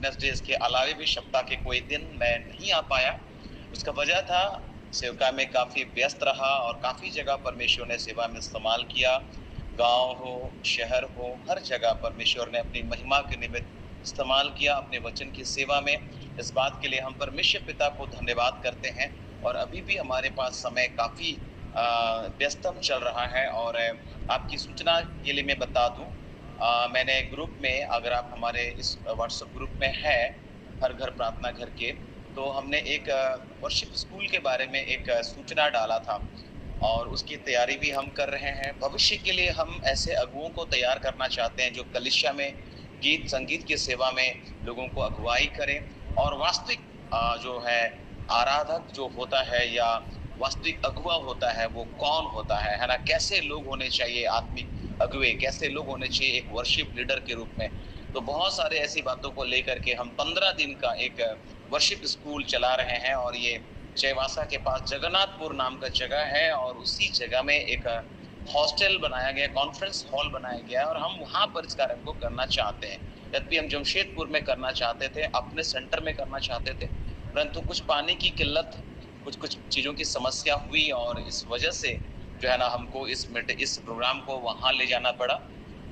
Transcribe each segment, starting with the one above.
Wednesday इसके अलावे भी सप्ताह के कोई दिन मैं नहीं आ पाया। उसका वजह था सेवका में काफ़ी व्यस्त रहा और काफ़ी जगह परमेश्वर ने सेवा में इस्तेमाल किया। गाँव हो, शहर हो, हर जगह परमेश्वर ने अपनी महिमा के निमित्त इस्तेमाल किया अपने वचन की सेवा में। इस बात के लिए हम परमेश्वर पिता को धन्यवाद करते हैं और अभी भी हमारे पास समय काफ़ी व्यस्तम चल रहा है और आपकी सूचना के लिए मैं बता दूँ मैंने ग्रुप में अगर आप हमारे इस व्हाट्सएप ग्रुप में हैं, हर घर प्रार्थना घर के, तो हमने एक वर्शिप स्कूल के बारे में एक सूचना डाला था और उसकी तैयारी भी हम कर रहे हैं। भविष्य के लिए हम ऐसे अगुओं को तैयार करना चाहते हैं जो कलीसिया में गीत संगीत की सेवा में लोगों को अगुवाई करें और वास्तविक जो है आराधक जो होता है या वास्तविक अगुवा होता है वो कौन होता है ना? कैसे लोग होने चाहिए आत्मिक अगुवे, कैसे लोग होने चाहिए एक वर्शिप लीडर के रूप में। तो बहुत सारे ऐसी बातों को लेकर के हम 15 दिन का एक वर्शिप स्कूल चला रहे हैं और ये चाईबासा के पास जगन्नाथपुर नाम का जगह है और उसी जगह में एक हॉस्टल बनाया गया, कॉन्फ्रेंस हॉल बनाया गया है और हम वहाँ पर इस कार्यक्रम को करना चाहते हैं। यद्यपि हम जमशेदपुर में करना चाहते थे, अपने सेंटर में करना चाहते थे, परंतु कुछ पानी की किल्लत, कुछ चीज़ों की समस्या हुई और इस वजह से जो है ना हमको इस प्रोग्राम को वहाँ ले जाना पड़ा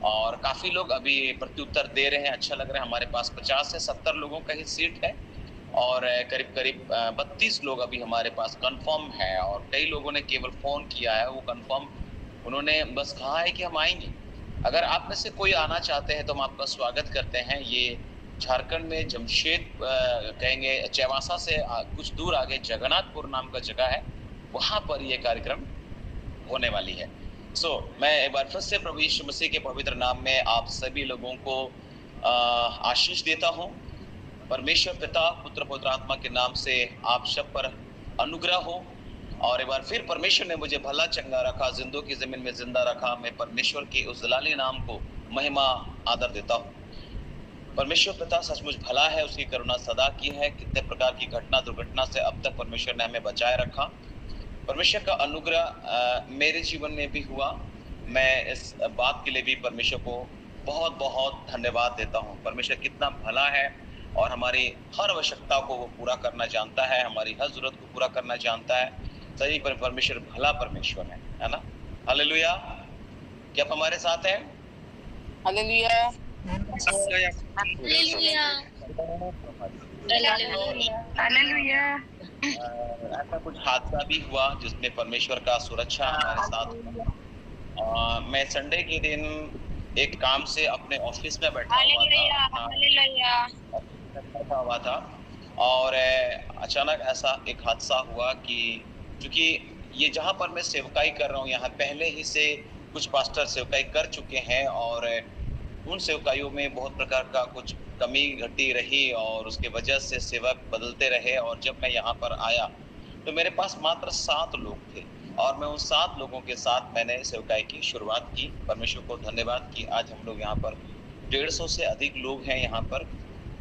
और काफ़ी लोग अभी प्रत्युत्तर दे रहे हैं, अच्छा लग रहा है। हमारे पास 50 से 70 लोगों का ही सीट है और करीब-करीब 32 लोग अभी हमारे पास कन्फर्म है और कई लोगों ने केवल फ़ोन किया है, वो कन्फर्म उन्होंने बस कहा है कि हम आएँगे। अगर आप में से कोई आना चाहते हैं तो हम आपका स्वागत करते हैं। ये झारखंड में कहेंगे चाईबासा से कुछ दूर आगे जगन्नाथपुर नाम का जगह है, वहाँ पर ये कार्यक्रम होने वाली है। मैं एक बार फिर से प्रभु यीशु मसीह के पवित्र नाम में आप सभी लोगों को आशीष देता हूँ। परमेश्वर पिता, पुत्र, पवित्र आत्मा के नाम से आप सब पर अनुग्रह हो और एक बार फिर परमेश्वर ने मुझे भला चंगा रखा, जिंदों की ज़मीन में ज़िंदा रखा। मैं परमेश्वर के उस जलाली नाम को महिमा, आदर देता हूँ। परमेश्वर पिता सचमुच भला है, उसकी करुणा सदा की है। कितने प्रकार की घटना, दुर्घटना से अब तक परमेश्वर ने हमें बचाए रखा। परमेश्वर का अनुग्रह मेरे जीवन में भी हुआ। मैं इस बात के लिए भी परमेश्वर को बहुत-बहुत धन्यवाद देता हूँ। परमेश्वर कितना भला है और हमारी हर आवश्यकता को वो पूरा करना जानता है, हमारी हर ज़रूरत को पूरा करना जानता है। सही परमेश्वर भला परमेश्वर है ना? हालेलुया! क्या आप हमारे साथ हैं? हालेलुया! हालेलुया! हालेलुया! ऐसा कुछ हादसा भी हुआ जिसमें परमेश्वर का सुरक्षा हमारे साथ हुआ। मैं संडे के दिन एक काम से अपने ऑफिस में बैठा हुआ था और अचानक ऐसा एक हादसा हुआ कि चूंकि ये जहाँ पर मैं सेवकाई कर रहा हूँ यहाँ पहले ही से कुछ पास्टर सेवकाई कर चुके हैं और उन सेवकाइयों में बहुत प्रकार का कुछ कमी घटी रही और उसके वजह से सेवक बदलते रहे और जब मैं यहाँ पर आया तो मेरे पास मात्र 7 लोग थे और मैं उन 7 लोगों के साथ मैंने सेवकाई की शुरुआत की। परमेश्वर को धन्यवाद कि आज हम लोग यहाँ पर 150 से अधिक लोग हैं यहाँ पर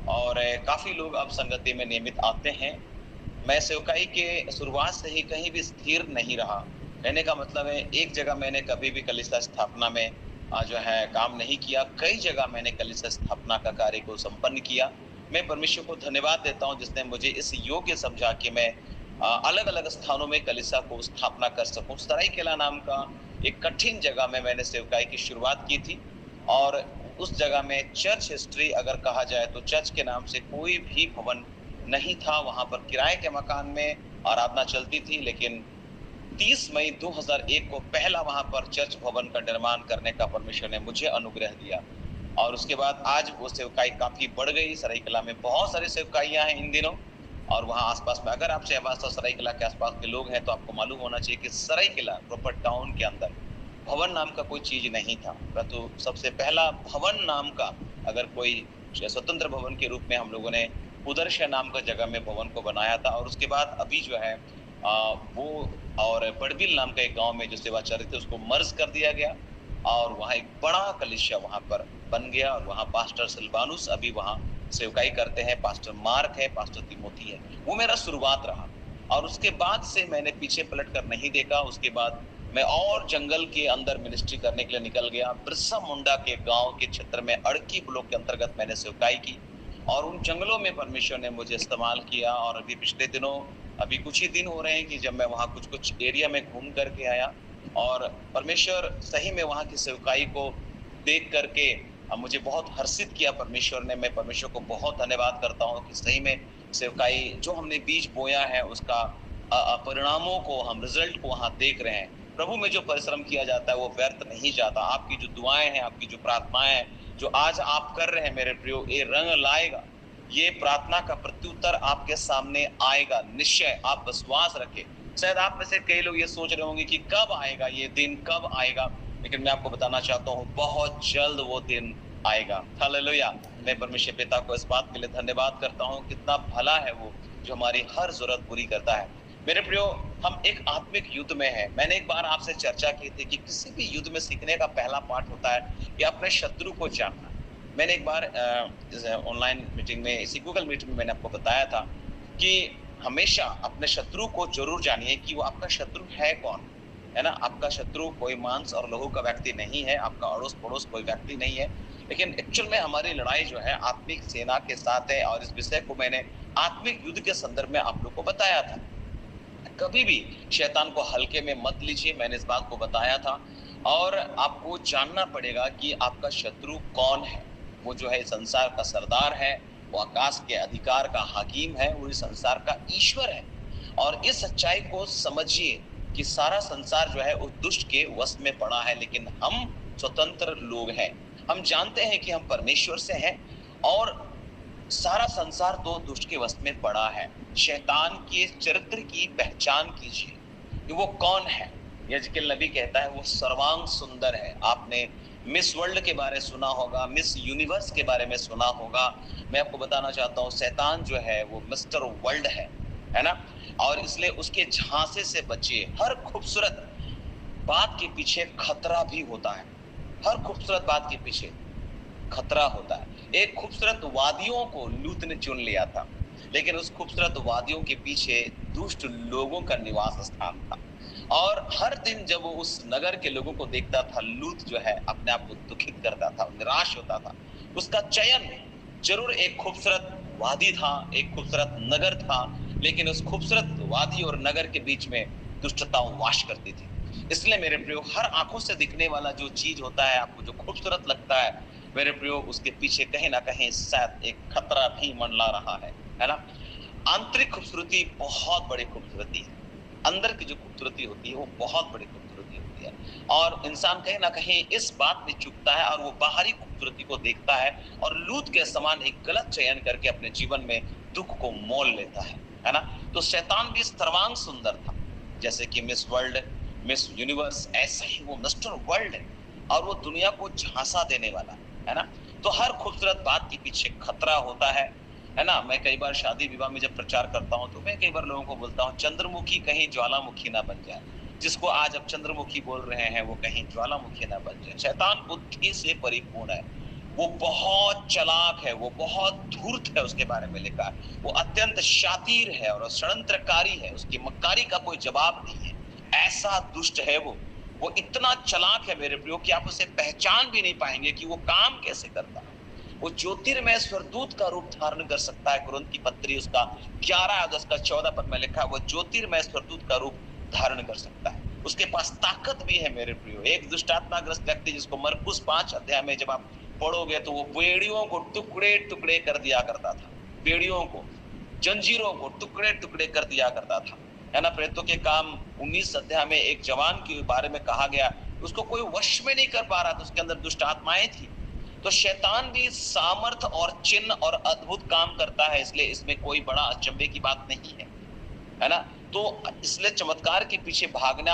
और काफ़ी लोग अब संगति में नियमित आते हैं। मैं सेवकाई के शुरुआत से ही कहीं भी स्थिर नहीं रहा। कहने का मतलब है एक जगह मैंने कभी भी कलीसिया स्थापना में जो है काम नहीं किया। कई जगह मैंने कलीसिया स्थापना का कार्य को संपन्न किया। मैं परमेश्वर को धन्यवाद देता हूँ जिसने मुझे इस योग्य समझा कि मैं अलग-अलग स्थानों में कलीसिया को स्थापना कर सकूं। सरायकेला नाम का एक कठिन जगह में मैंने सेवकाई की शुरुआत की थी और उस जगह में चर्च हिस्ट्री अगर कहा जाए तो चर्च के नाम से कोई भी भवन नहीं था। वहाँ पर किराए के मकान में आराधना चलती थी, लेकिन 30 मई 2001 को पहला वहाँ पर चर्च भवन का निर्माण करने का परमेश्वर ने मुझे अनुग्रह दिया और उसके बाद आज वो सेवकाई काफ़ी बढ़ गई। सरायकेला में बहुत सारी सेवकाइयाँ हैं इन दिनों और वहाँ आसपास में अगर आप चाईबासा सरायकेला के आसपास के लोग हैं तो आपको मालूम होना चाहिए कि सरायकेला प्रॉपर टाउन के अंदर भवन नाम का कोई चीज नहीं था, परंतु सबसे पहला भवन नाम का अगर कोई स्वतंत्र भवन के रूप में हम लोगों ने उदर्शय नाम का जगह में भवन को बनाया था और उसके बाद अभी जो है वो और बड़बिल नाम का एक गांव में जो सेवाचार्य थे उसको मर्ज कर दिया गया और वहाँ एक बड़ा कलीसिया वहाँ पर बन गया और वहाँ पास्टर सिल्वानुस अभी वहाँ सेवकाई करते हैं, पास्टर मार्क है, पास्टर तिमोथी है। वो मेरा शुरुआत रहा और उसके बाद से मैंने पीछे पलट कर नहीं देखा। उसके बाद मैं और जंगल के अंदर मिनिस्ट्री करने के लिए निकल गया। बिरसा मुंडा के गांव के क्षेत्र में अड़की ब्लॉक के अंतर्गत मैंने सेवकाई की और उन जंगलों में परमेश्वर ने मुझे इस्तेमाल किया। और अभी पिछले दिनों, अभी कुछ ही दिन हो रहे हैं कि जब मैं वहाँ कुछ एरिया में घूम करके आया और परमेश्वर सही में वहाँ की सेवकाई को देख करके मुझे बहुत हर्षित किया परमेश्वर ने। मैं परमेश्वर को बहुत धन्यवाद करता हूँ कि सही में सेवकाई जो हमने बीज बोया है उसका परिणामों को, हम रिजल्ट को वहाँ देख रहे हैं। प्रभु में जो परिश्रम किया जाता है वो व्यर्थ नहीं जाता। आपकी जो दुआएं हैं, आपकी जो प्रार्थनाएं हैं, जो आज आप कर रहे हैं मेरे प्रियो, ये रंग लाएगा। ये प्रार्थना का प्रत्युत्तर आपके सामने आएगा, निश्चय। आप विश्वास रखें। शायद आप में से कई लोग ये सोच रहे होंगे कि कब आएगा ये दिन, कब आएगा, लेकिन मैं आपको बताना चाहता हूँ बहुत जल्द वो दिन आएगा। हालेलुया। मैं परमेश्वर पिता को इस बात के लिए धन्यवाद करता हूँ, कितना भला है वो जो हमारी हर जरूरत पूरी करता है। मेरे प्रियो, हम एक आत्मिक युद्ध में हैं। मैंने एक बार आपसे चर्चा की थी कि किसी भी युद्ध में सीखने का पहला पार्ट होता है कि अपने शत्रु को जानना। मैंने एक बार ऑनलाइन मीटिंग में, इसी गूगल मीट में मैंने आपको बताया था कि हमेशा अपने शत्रु को जरूर जानिए कि वो आपका शत्रु है कौन, है ना। आपका शत्रु कोई मांस और लहू का व्यक्ति नहीं है, आपका अड़ोस पड़ोस कोई व्यक्ति नहीं है, लेकिन एक्चुअल में हमारी लड़ाई जो है आत्मिक सेना के साथ है। और इस विषय को मैंने आत्मिक युद्ध के संदर्भ में आप लोग को बताया था। कभी भी शैतान को हल्के में मत लीजिए, मैंने इस बात को बताया था। और आपको जानना पड़ेगा कि आपका शत्रु कौन है। वो जो है संसार का सरदार है, वो आकाश के अधिकार का हाकिम है, वो इस संसार का ईश्वर है। और इस सच्चाई को समझिए कि सारा संसार जो है उस दुष्ट के वश में पड़ा है, लेकिन हम स्वतंत्र लोग हैं। हम जानते हैं कि हम परमेश्वर से हैं और सारा संसार तो दुष्ट के वश में पड़ा है। शैतान के चरित्र की पहचान कीजिए कि वो कौन है। यजकेल नबी कहता है वो सर्वांग सुंदर है। आपने मिस वर्ल्ड के बारे में सुना होगा, मिस यूनिवर्स के बारे में सुना होगा। मैं आपको बताना चाहता हूँ शैतान जो है वो मिस्टर वर्ल्ड है ना। और इसलिए उसके झांसे से बचिए। हर खूबसूरत बात के पीछे खतरा भी होता है। हर खूबसूरत बात के पीछे खतरा होता है। एक खूबसूरत वादियों को लूत ने चुन लिया था, लेकिन उस खूबसूरत वादियों के पीछे दुष्ट लोगों का निवास स्थान था। और हर दिन जब वो उस नगर के लोगों को देखता था, लूत जो है अपने आप को दुखित करता था, निराश होता था। उसका चयन जरूर एक खूबसूरत वादी था, एक खूबसूरत नगर था, लेकिन उस खूबसूरत वादी और नगर के बीच में दुष्टता वास करती थी। इसलिए मेरे प्रियो, हर आंखों से दिखने वाला जो चीज होता है, आपको जो खूबसूरत लगता है मेरे प्रियो, उसके पीछे कहीं ना कहीं शायद एक खतरा भी मंडरा रहा है ना। आंतरिक खूबसूरती बहुत बड़ी खूबसूरती है। अंदर की जो खूबसूरती होती है वो बहुत बड़ी खूबसूरती होती है। और इंसान कहीं ना कहीं इस बात में चूकता है और वो बाहरी खूबसूरती को देखता है और लूत के समान एक गलत चयन करके अपने जीवन में दुख को मोल लेता है ना। तो शैतान भी सर्वांग सुंदर था, जैसे कि मिस वर्ल्ड, मिस यूनिवर्स, ऐसा ही वो मिस्टर वर्ल्ड है और वो दुनिया को झांसा देने वाला है ना। तो हर खूबसूरत बात के पीछे खतरा होता है ना। मैं कई बार शादी विवाह में जब प्रचार करता हूँ तो मैं कई बार लोगों को बोलता हूँ, चंद्रमुखी कहीं ज्वालामुखी ना बन जाए। जिसको आज आप चंद्रमुखी बोल रहे हैं वो कहीं ज्वालामुखी ना बन जाए। शैतान बुद्धि से परिपूर्ण है, वो बहुत चालाक है, वो बहुत धूर्त है। उसके बारे में लिखा है वो अत्यंत शातिर है और षड्यंत्रकारी है, उसकी मक्कारी का कोई जवाब नहीं है। ऐसा दुष्ट है वो इतना चालाक है मेरे प्रियो कि आप उसे पहचान भी नहीं पाएंगे कि वो काम कैसे करता है। वो ज्योतिर्मय स्वरदूत का रूप धारण कर सकता है। कुरिन्थ की पत्री उसका 11:14 पद में लिखा है वो ज्योतिर्मय स्वरदूत का रूप धारण कर सकता है। उसके पास ताकत भी है मेरे प्रियो। एक दुष्टात्माग्रस्त व्यक्ति जिसको मरकुस 5 अध्याय में जब आप पढ़ोगे तो वो बेड़ियों को टुकड़े टुकड़े कर दिया करता था। बेड़ियों को, जंजीरों को टुकड़े टुकड़े कर दिया करता था, है ना। प्रेरितों के काम 19 अध्याय में एक जवान के बारे में कहा गया, उसको कोई वश में नहीं कर पा रहा था, उसके अंदर दुष्ट आत्माएं थी। तो शैतान भी सामर्थ और चिन्ह और अद्भुत काम करता है, इसलिए इसमें कोई बड़ा अचंभे की बात नहीं है ना। तो इसलिए चमत्कार के पीछे भागना,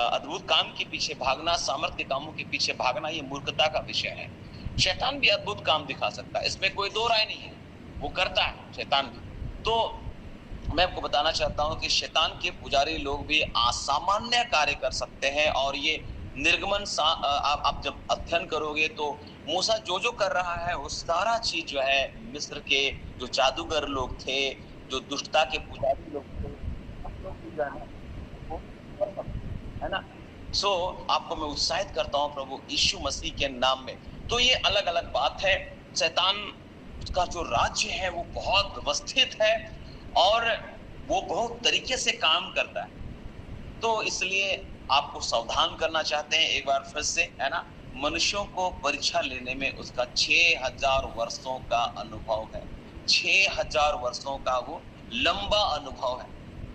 अद्भुत काम के पीछे भागना, सामर्थ्य के कामों के पीछे भागना, ये मूर्खता का विषय है। शैतान भी अद्भुत काम दिखा सकता है, इसमें कोई दो राय नहीं है, वो करता है शैतान भी। तो मैं आपको बताना चाहता हूं कि शैतान के पुजारी लोग भी असामान्य कार्य कर सकते हैं। और ये निर्गमन आप जब अध्ययन करोगे तो मूसा जो जो कर रहा है वो सारा चीज जो है मिस्र के जो जादूगर लोग थे, जो दुष्टता के पुजारी लोग थे, है ना। सो आपको मैं उत्साहित करता हूं प्रभु यीशु मसीह के नाम में। तो ये अलग अलग बात है। शैतान उसका जो राज्य है वो बहुत व्यवस्थित है और वो बहुत तरीके से काम करता है। तो इसलिए आपको सावधान करना चाहते हैं एक बार फिर से, है ना? मनुष्यों को परीक्षा लेने में उसका 6000 वर्षों का अनुभव है। 6000 वर्षों का वो लंबा अनुभव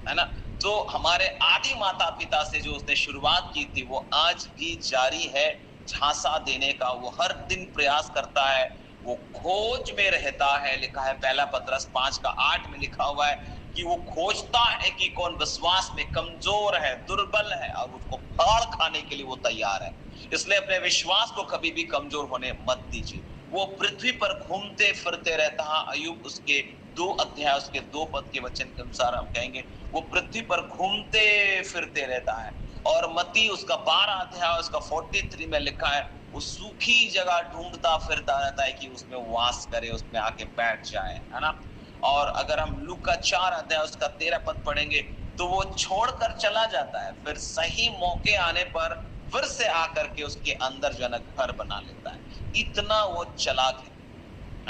है ना? तो हमारे आदि माता-पिता से जो उसने शुरुआत की थी वो आज भी जारी है झांसा देने का। वो हर दिन प्रयास करता है, वो खोज में रहता है। लिखा है पहला पतरस 5:8 में लिखा हुआ है कि वो खोजता है कि कौन विश्वास में कमजोर है, दुर्बल है और उसको फाड़ खाने के लिए वो तैयार है। इसलिए अपने विश्वास को कभी भी कमजोर होने मत दीजिए। वो पृथ्वी पर घूमते फिरते रहता है। अय्यूब उसके 2 अध्याय उसके 2 पद के वचन के अनुसार हम कहेंगे वो पृथ्वी पर घूमते फिरते रहता है। और मत्ती उसका 12 अध्याय उसका 43 में लिखा है वो सूखी जगह ढूंढता फिरता रहता है कि उसमें वास करे, उसमें आके बैठ जाए, है ना? और अगर हम लूका 4 अध्याय उसका 13 पद पढ़ेंगे तो वो छोड़कर चला जाता है, फिर सही मौके आने पर फिर से आकर के उसके अंदर जो है ना घर बना लेता है। इतना वो चालाक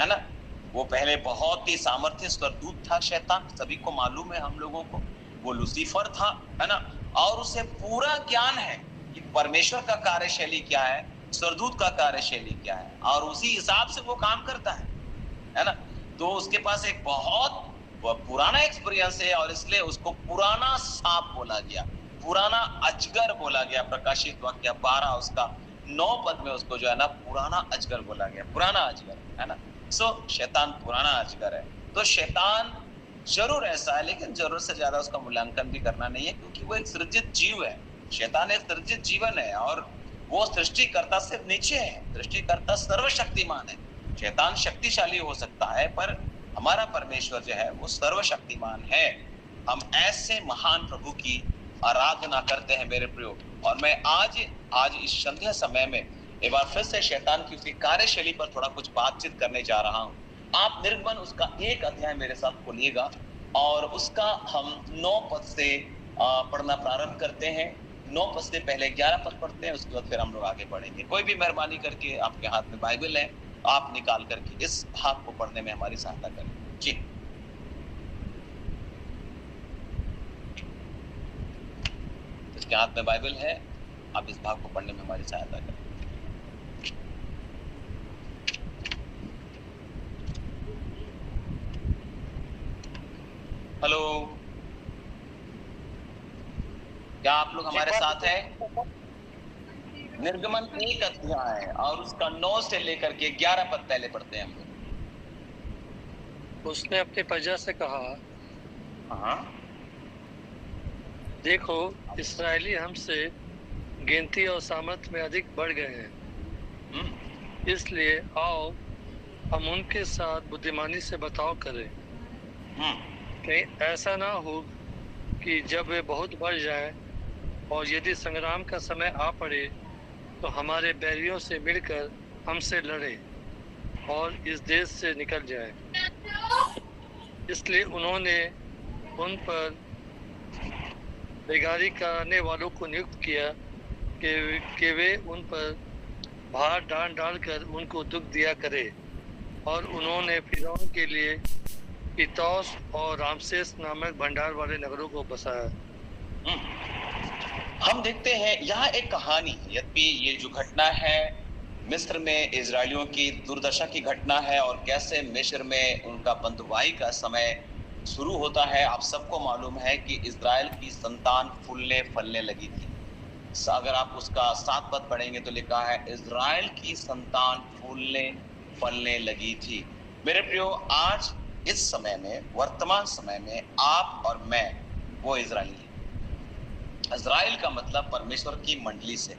है ना? वो पहले बहुत ही सामर्थ्य स्वर्गदूत था शैतान, सभी को मालूम है हम लोगों को। वो लूसीफर था, है ना? और उसे पूरा ज्ञान है कि परमेश्वर का कार्यशैली क्या है, स्वर्गदूत का कार्यशैली क्या है और उसी हिसाब से वो काम करता है ना? तो उसके पास एक बहुत पुराना एक्सपीरियंस है और इसलिए उसको पुराना सांप बोला गया, पुराना अजगर बोला गया। प्रकाशित वाक्य 12 उसका 9 पद में उसको जो है ना पुराना अजगर बोला गया, पुराना अजगर, है ना? सो शैतान पुराना अजगर है। तो शैतान जरूर ऐसा है लेकिन जरूरत से ज्यादा उसका मूल्यांकन भी करना नहीं है क्योंकि वो एक सृजित जीव है। शैतान एक सृजित जीवन है और वो सृष्टिकर्ता से नीचे है। सृष्टिकर्ता सर्वशक्तिमान है। शैतान शक्तिशाली हो सकता है पर हमारा परमेश्वर जो है वो सर्वशक्तिमान है। हम ऐसे महान प्रभु की आराधना करते हैं मेरे प्रियो। और मैं आज इस संध्या समय में एक बार फिर से शैतान की उसकी कार्यशैली पर थोड़ा कुछ बातचीत करने जा रहा हूं। आप निर्गमन उसका 1 अध्याय मेरे साथ खोलिएगा और उसका हम 9 पद से पढ़ना प्रारंभ करते हैं। 9 पद से पहले 11 पद पढ़ते हैं, उसके बाद फिर हम लोग आगे बढ़ेंगे। कोई भी मेहरबानी करके आपके हाथ में बाइबल है आप निकाल करके इस भाग को पढ़ने में हमारी सहायता करें जी। जिसके हाथ में बाइबल है आप इस भाग को पढ़ने में हमारी सहायता करें। हेलो, क्या आप लोग हमारे साथ हैं? निर्गमन 1 अध्याय और उसका 9 से लेकर के 11 पद पहले पढ़ते हैं हम लोग। उसने अपनी प्रजा से कहा, हाँ, देखो इस्राएली हमसे गिनती और सामर्थ्य में अधिक बढ़ गए हैं, इसलिए आओ हम उनके साथ बुद्धिमानी से बर्ताव करें। कहीं ऐसा ना हो कि जब वे बहुत बढ़ जाएं और यदि संग्राम का समय आ पड़े तो हमारे बैरियों से मिलकर हमसे लड़े और इस देश से निकल जाए। इसलिए उन्होंने उन पर बेगारी कराने वालों को नियुक्त किया कि वे उन पर भार डालकर उनको दुख दिया करे। और उन्होंने फिरौन के लिए पीतौस और रामसेस नामक भंडार वाले नगरों को बसाया। हम देखते हैं यहाँ एक कहानी, यद्यपि ये जो घटना है मिस्र में इजरायलियों की दुर्दशा की घटना है और कैसे मिस्र में उनका बंधुआई का समय शुरू होता है। आप सबको मालूम है कि इजराइल की संतान फूलने फलने लगी थी। अगर आप उसका 7 पद पढ़ेंगे तो लिखा है इजराइल की संतान फूलने फलने लगी थी। मेरे प्रियो, आज इस समय में वर्तमान समय में आप और मैं वो इजरायली हैं। इजराइल का मतलब परमेश्वर की मंडली से,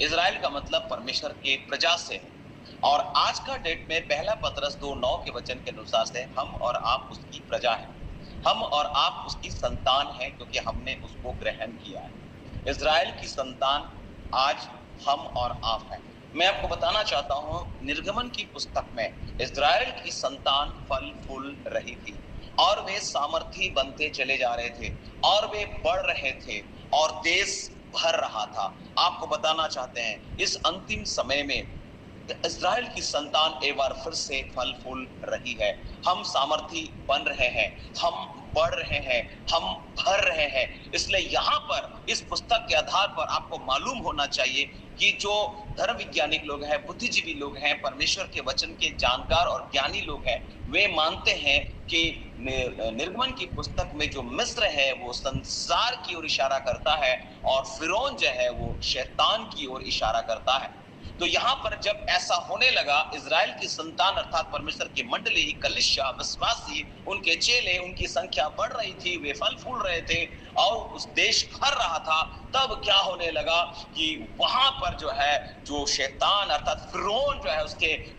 इजराइल का मतलब परमेश्वर के प्रजा से है। और आज का डेट में पहला पतरस 2:9 के वचन के अनुसार से हम और आप उसकी प्रजा हैं, हम और आप उसकी संतान हैं क्योंकि हमने उसको ग्रहण किया है। इजराइल की संतान आज हम और आप हैं। मैं आपको बताना चाहता हूं निर्गमन की पुस्तक में इजराइल की संतान फल फूल रही थी और वे सामर्थी बनते चले जा रहे थे और वे बढ़ रहे थे और देश भर रहा था। आपको बताना चाहते हैं इस अंतिम समय में इज़राइल की संतान एक बार फिर से फल फूल रही है। हम सामर्थी बन रहे हैं, हम बढ़ रहे हैं, हम भर रहे हैं। इसलिए यहाँ पर इस पुस्तक के आधार पर आपको मालूम होना चाहिए कि जो धर्म वैज्ञानिक लोग हैं, बुद्धिजीवी लोग हैं, परमेश्वर के वचन के जानकार और ज्ञानी लोग हैं, वे मानते हैं कि निर्गमन की पुस्तक में जो मिस्र है वो संसार की ओर इशारा करता है और फिरौन जो है वो शैतान की ओर इशारा करता है। तो यहाँ पर जब ऐसा होने लगा, इज़राइल की संतान अर्थात परमेश्वर की मंडली, कलीसिया, विश्वासी, उनके चेले, उनकी संख्या बढ़ रही थी, वे फल फूल रहे थे और उस देश भर रहा था। तब क्या होने लगा कि वहां पर जो है जो शैतान अर्थात फिरौन जो है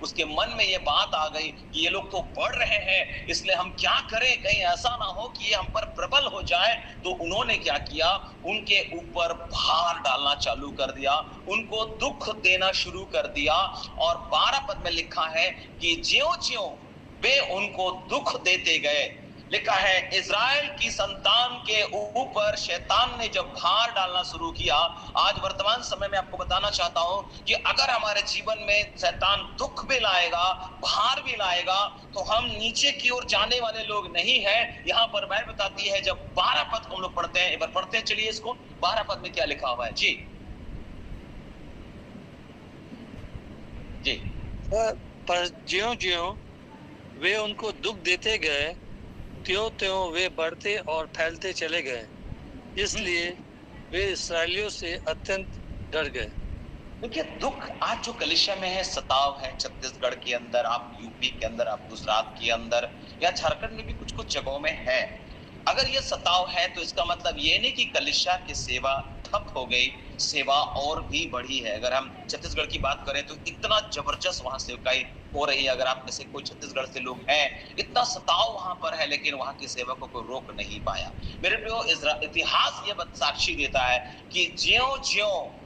उसके मन में ये बात आ गई कि ये लोग तो बढ़ रहे हैं, इसलिए हम क्या करें, कहीं ऐसा ना हो कि ये हम पर प्रबल हो जाए। तो उन्होंने क्या किया, उनके ऊपर भार डालना चालू कर दिया, उनको दुख देना शुरू कर दिया। और 12 पद में लिखा है कि ज्यों-ज्यों वे उनको दुख देते गए, लिखा है इज़राइल की संतान के ऊपर शैतान ने जब भार डालना शुरू किया। आज वर्तमान समय में आपको बताना चाहता हूं कि अगर हमारे जीवन में शैतान दुख भी लाएगा, भार भी लाएगा, तो हम नीचे की ओर जाने वाले लोग नहीं हैं। यहाँ पर बाइबल बताती है, जब 12 पद को हम लोग पढ़ते हैं, एक बार पढ़ते हैं, चलिए इसको। 12 पद में क्या लिखा हुआ है जी? जी, पर ज्यों-ज्यों वे उनको दुख देते गए, त्यों-त्यों वे बढ़ते और फैलते चले गए, इसलिए वे इस्राएलियों से अत्यंत डर गए। देखिए, दुख आज जो कलीसिया में है, सताव है। छत्तीसगढ़ के अंदर, आप यूपी के अंदर, आप गुजरात के अंदर या झारखंड में भी कुछ कुछ जगहों में है। अगर ये सताव है तो इसका मतलब ये नहीं कि कलीसिया की सेवा ठप हो गई, सेवा और भी बढ़ी है। अगर हम छत्तीसगढ़ की बात करें तो इतना जबरदस्त वहां सेवकाई हो रही है। अगर आप में से कोई छत्तीसगढ़ से लोग हैं, इतना सताव वहां पर है, लेकिन वहां की सेवा को कोई रोक नहीं पाया। मेरे प्रियो, इतिहास ये साक्षी देता है कि ज्यों-ज्यों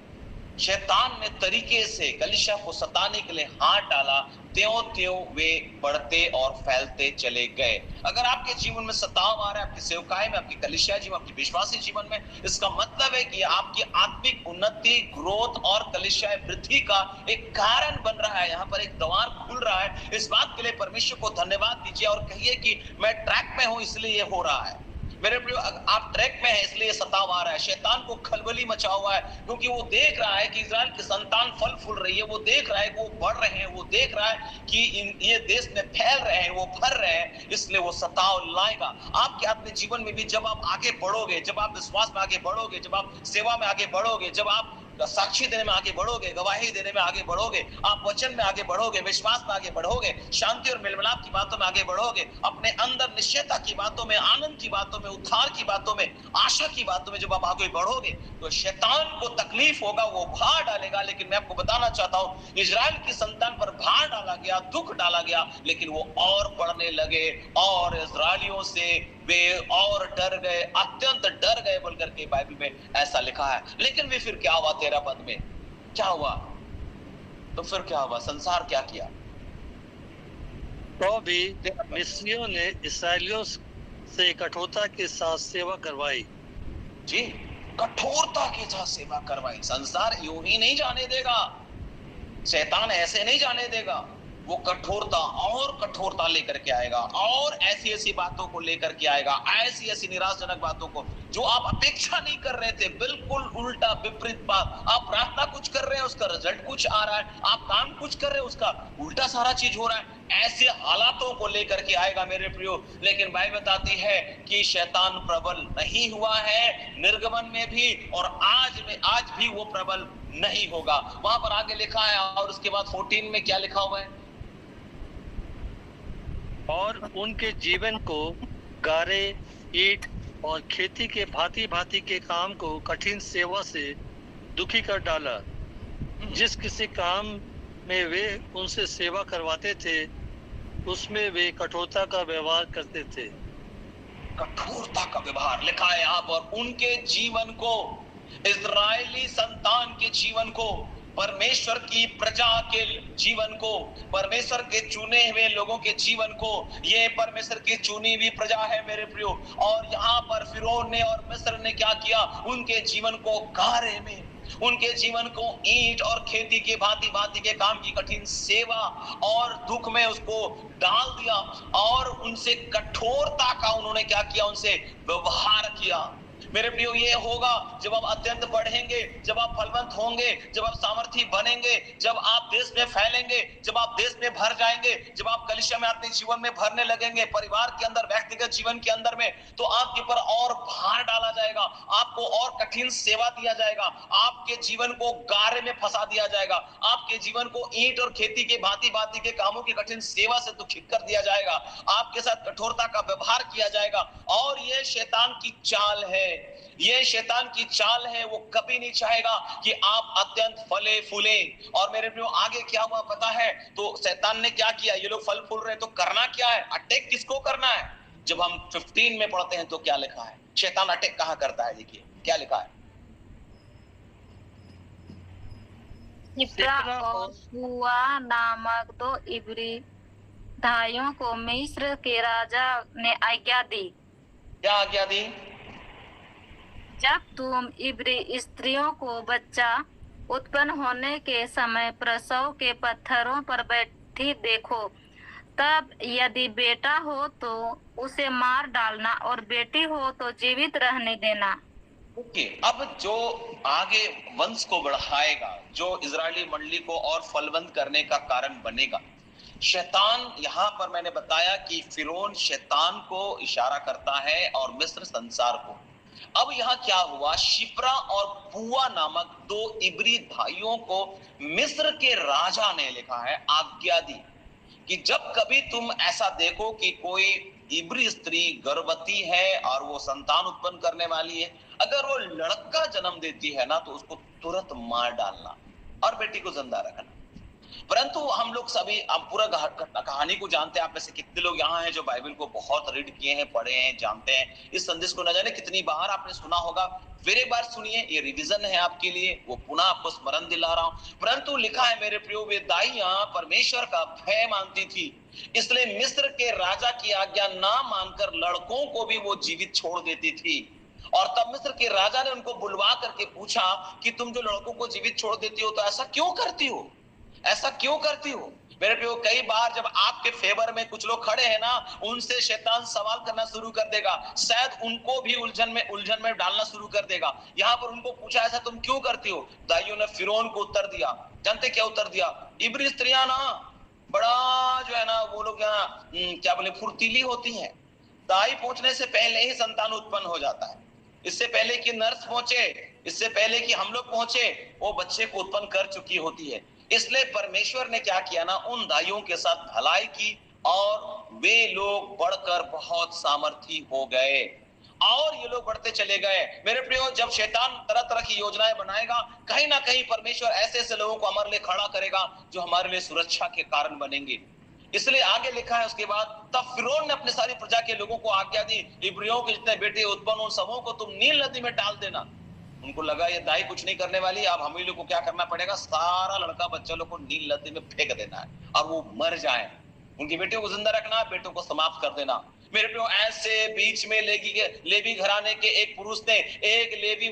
शैतान ने तरीके से कलीसिया को सताने के लिए हाथ डाला, त्यों-त्यों वे बढ़ते और फैलते चले गए। अगर आपके जीवन में सताव आ रहा है, आपकी सेवकाई में, आपकी कलीसिया जीवन, आपकी विश्वासी जीवन में, इसका मतलब है कि आपकी आत्मिक उन्नति, ग्रोथ और कलीसिया वृद्धि का एक कारण बन रहा है। यहाँ पर एक द्वार खुल रहा है। इस बात के लिए परमेश्वर को धन्यवाद दीजिए और कहिए कि मैं ट्रैक में हूं, इसलिए ये हो रहा है। मेरे प्रियो, आप ट्रैक में हैं, इसलिए सताव आ रहा है। शैतान को खलबली मचा हुआ है, क्योंकि वो देख रहा है कि इज़राइल की संतान फल फूल रही है, वो देख रहा है कि वो बढ़ रहे हैं, वो देख रहा है कि ये देश में फैल रहे हैं, वो भर रहे हैं, इसलिए वो सताव लाएगा। आपके आत्मिक जीवन में भी जब आप आगे बढ़ोगे, जब आप विश्वास में आगे बढ़ोगे, जब आप सेवा में आगे बढ़ोगे, जब आप साक्षी देने में आगे बढ़ोगे, गवाही देने में आगे बढ़ोगे, आप वचन में आगे बढ़ोगे, विश्वास में आगे बढ़ोगे, शांति और मेलमिलाप की बातों में आगे बढ़ोगे, अपने अंदर निश्चयता की बातों में, आनंद की बातों में, उद्धार की बातों में, आशा की बातों में जब आप आगे बढ़ोगे, तो शैतान को तकलीफ होगा, वो भार डालेगा। लेकिन मैं आपको बताना चाहता हूं, इज़राइल की संतान पर भार डाला गया, दुख डाला गया, लेकिन वो और बढ़ने लगे और इज़राइलियों से वे और डर गए, अत्यंत डर गए बोल करके बाइबल में ऐसा लिखा है। लेकिन वे फिर क्या हुआ? 13 पद में क्या हुआ? तो फिर क्या हुआ? संसार क्या किया? तो भी मिस्रियों ने इस्राएलियों से कठोरता के साथ सेवा करवाई। जी, कठोरता के साथ सेवा करवाई। संसार यूं ही नहीं जाने देगा, शैतान ऐसे नहीं जाने देगा। वो कठोरता और कठोरता लेकर के आएगा और ऐसी ऐसी बातों को लेकर के आएगा, ऐसी ऐसी निराशजनक बातों को जो आप अपेक्षा नहीं कर रहे थे। बिल्कुल उल्टा विपरीत बात। आप प्रार्थना कुछ कर रहे हैं, उसका रिजल्ट कुछ आ रहा है। आप काम कुछ कर रहे हैं, उसका उल्टा सारा चीज हो रहा है। ऐसे हालातों को लेकर के आएगा मेरे प्रियो। लेकिन बाइबल बताती है कि शैतान प्रबल नहीं हुआ है, निर्गमन में भी और आज भी वो प्रबल नहीं होगा। वहां पर आगे लिखा है और उसके बाद 14 में क्या लिखा हुआ है? और उनके जीवन को गारे, ईंट और खेती के भांति भांति के काम को कठिन सेवा से दुखी कर डाला। जिस किसी काम में वे उनसे सेवा करवाते थे, उसमें वे कठोरता का व्यवहार करते थे। कठोरता का व्यवहार लिखा है यहाँ पर। उनके जीवन को, इज़राइली संतान के जीवन को, परमेश्वर की प्रजा के जीवन को, परमेश्वर के चुने हुए लोगों के जीवन को, ये परमेश्वर की चुनी हुई प्रजा है मेरे प्रियो। और यहाँ पर फिरौन ने और मिस्र ने क्या किया? उनके जीवन को गारे में, उनके जीवन को ईंट और खेती के भांति भांति के काम की कठिन सेवा और दुख में उसको डाल दिया, और उनसे कठोरता का उन्होंने क्या किया, उनसे व्यवहार किया। मेरे प्रियो, ये होगा जब आप अत्यंत बढ़ेंगे, जब आप फलवंत होंगे, जब आप सामर्थी बनेंगे, जब आप देश में फैलेंगे, जब आप देश में भर जाएंगे, जब आप कलीसिया में अपने जीवन में भरने लगेंगे, परिवार के अंदर, व्यक्तिगत जीवन के अंदर में, तो आपके ऊपर और भार डाला जाएगा, आपको और कठिन सेवा दिया जाएगा, आपके जीवन को गारे में फंसा दिया जाएगा, आपके जीवन को ईंट और खेती के भांति भांति के कामों की कठिन सेवा से दुखित कर दिया जाएगा, आपके साथ कठोरता का व्यवहार किया जाएगा। और ये शैतान की चाल है, ये शैतान की चाल है। वो कभी नहीं चाहेगा कि आप अत्यंत फले फूले। और मेरे प्रियो, आगे क्या हुआ पता है? तो शैतान ने क्या किया, ये लोग फल फूल रहे, तो करना क्या है, अटैक किसको करना है? जब हम 15 में पढ़ते हैं तो क्या लिखा है, शैतान अटैक कहां करता है? देखिए क्या लिखा है, शिप्रा और पुआ नामक 2 इब्री भाइयों को मिस्र के राजा ने आज्ञा दी। क्या आज्ञा दी? जब तुम इब्री स्त्रियों को बच्चा उत्पन्न होने के समय प्रसव के पत्थरों पर बैठी देखो, तब यदि बेटा हो तो उसे मार डालना और बेटी हो तो जीवित रहने देना। ओके, अब जो आगे वंश को बढ़ाएगा, जो इजरायली मंडली को और फलवंत करने का कारण बनेगा, शैतान। यहां पर मैंने बताया कि फिरौन शैतान को इशारा करता है और मिस्र संसार को। अब यहाँ क्या हुआ, शिप्रा और पुआ नामक 2 इब्री भाइयों को मिस्र के राजा ने, लिखा है, आज्ञा दी कि जब कभी तुम ऐसा देखो कि कोई इब्री स्त्री गर्भवती है और वो संतान उत्पन्न करने वाली है, अगर वो लड़का जन्म देती है ना, तो उसको तुरंत मार डालना और बेटी को जिंदा रखना। परंतु हम लोग सभी, हम पूरा कहानी को जानते हैं। आप में से कितने लोग यहाँ हैं जो बाइबल को बहुत रीड किए हैं, पढ़े हैं, जानते हैं? इस संदेश को न जाने कितनी बार आपने सुना होगा, फिर एक बार सुनिए, ये रिवीजन है आपके लिए, वो पुनः आपको स्मरण दिला रहा हूं। परंतु लिखा है मेरे प्रियो, वे दाइयां परमेश्वर का भय मानती थी, इसलिए मिस्र के राजा की आज्ञा ना मानकर लड़कों को भी वो जीवित छोड़ देती थी। और तब मिस्र के राजा ने उनको बुलवा करके पूछा कि तुम जो लड़कों को जीवित छोड़ देती हो, तो ऐसा क्यों करती हो, ऐसा क्यों करती हो? मेरे प्रियो, कई बार जब आपके फेवर में कुछ लोग खड़े हैं ना, उनसे शैतान सवाल करना शुरू कर देगा, शायद उनको भी उलझन में डालना शुरू कर देगा। यहाँ पर उनको पूछा, ऐसा तुम क्यों करती हो? दाइयों ने फिरौन को उत्तर दिया, जानते क्या उत्तर दिया? इब्री स्त्रियां ना बड़ा जो है ना, वो लोग यहाँ क्या बोले, फुर्तीली होती हैं। दाई पहुंचने से पहले ही संतान उत्पन्न हो जाता है, इससे पहले कि नर्स पहुंचे, इससे पहले कि हम लोग पहुंचे, वो बच्चे को उत्पन्न कर चुकी होती है। इसलिए परमेश्वर ने क्या किया ना, उन दाइयों के साथ भलाई की और वे लोग बढ़कर बहुत सामर्थी हो गए और ये लोग बढ़ते चले गए। मेरे प्रियो, जब शैतान तरह तरह की योजनाएं बनाएगा, कहीं ना कहीं परमेश्वर ऐसे ऐसे लोगों को हमारे लिए खड़ा करेगा जो हमारे लिए सुरक्षा के कारण बनेंगे। इसलिए आगे लिखा है, उसके बाद तब फिरौन ने अपनी सारी प्रजा के लोगों को आज्ञा दी, इब्रियों के जितने बेटे उत्पन्न उन सबों को तुम नील नदी में डाल देना। उनको लगा ये दाई कुछ नहीं करने वाली, अब हम ही लोग को क्या करना पड़ेगा, सारा लड़का बच्चा लोग को नील नदी में फेंक देना है और वो मर जाए। उनकी बेटियों को जिंदा रखना, बेटों को समाप्त कर देना। मेरे प्रियो, ऐसे बीच में लेवी घराने के एक पुरुष ने एक लेवी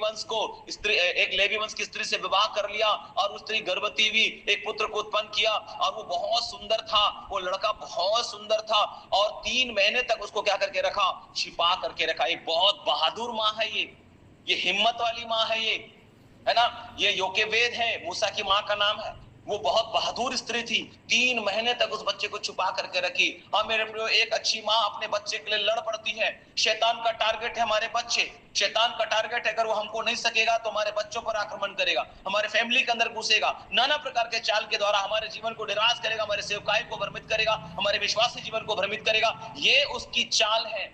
वंश की स्त्री से विवाह कर लिया और उस स्त्री गर्भवती हुई, एक पुत्र को उत्पन्न किया और वो बहुत सुंदर था, वो लड़का बहुत सुंदर था और 3 महीने तक उसको क्या करके रखा, छिपा करके रखा। एक बहुत बहादुर माँ है ये हिम्मत वाली माँ है, ये है ना, ये योकेवेद है, मूसा की माँ का नाम है। वो बहुत बहादुर स्त्री थी, 3 महीने तक उस बच्चे को छुपा करके रखी। हाँ मेरे प्रियो, एक अच्छी माँ अपने बच्चे के लिए लड़ पड़ती है। शैतान का टारगेट है हमारे बच्चे, शैतान का टारगेट है, अगर वो हमको नहीं सकेगा तो हमारे बच्चों पर आक्रमण करेगा, हमारे फैमिली के अंदर घुसेगा, नाना प्रकार के चाल के द्वारा हमारे जीवन को निराश करेगा, हमारे सेवकाई को भ्रमित करेगा, हमारे विश्वासी जीवन को भ्रमित करेगा। ये उसकी चाल है,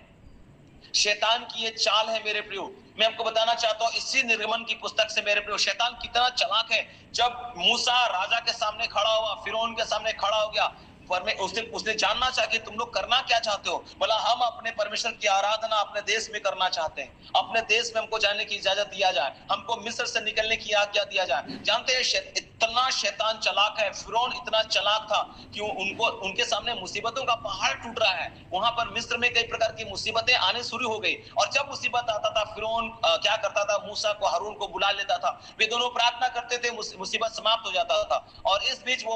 शैतान की ये चाल है। मेरे प्रियो, मैं आपको बताना चाहता हूं इसी निर्गमन की पुस्तक से, मेरे प्रियो, शैतान कितना चालाक है। जब मूसा राजा के सामने खड़ा हुआ, फिरौन के सामने खड़ा हो गया, उसने जानना चाहा कि तुम लोग करना क्या चाहते हो। बोला हम अपने परमेश्वर की आराधना अपने देश में करना चाहते हैं, अपने देश में हमको जाने की इजाजत दिया जाए, हमको मिस्र से निकलने की आज्ञा दिया जाए। जानते हैं इतना शैतान चालाक है, फिरौन इतना चालाक था कि उनके सामने मुसीबतों का पहाड़ टूट रहा है। वहां पर मिस्र में कई प्रकार की मुसीबतें आने शुरू हो गई, और जब मुसीबत आता था फिरौन क्या करता था, मूसा को हारून को बुला लेता था, वे दोनों प्रार्थना करते थे, मुसीबत समाप्त हो जाता था। और इस बीच वो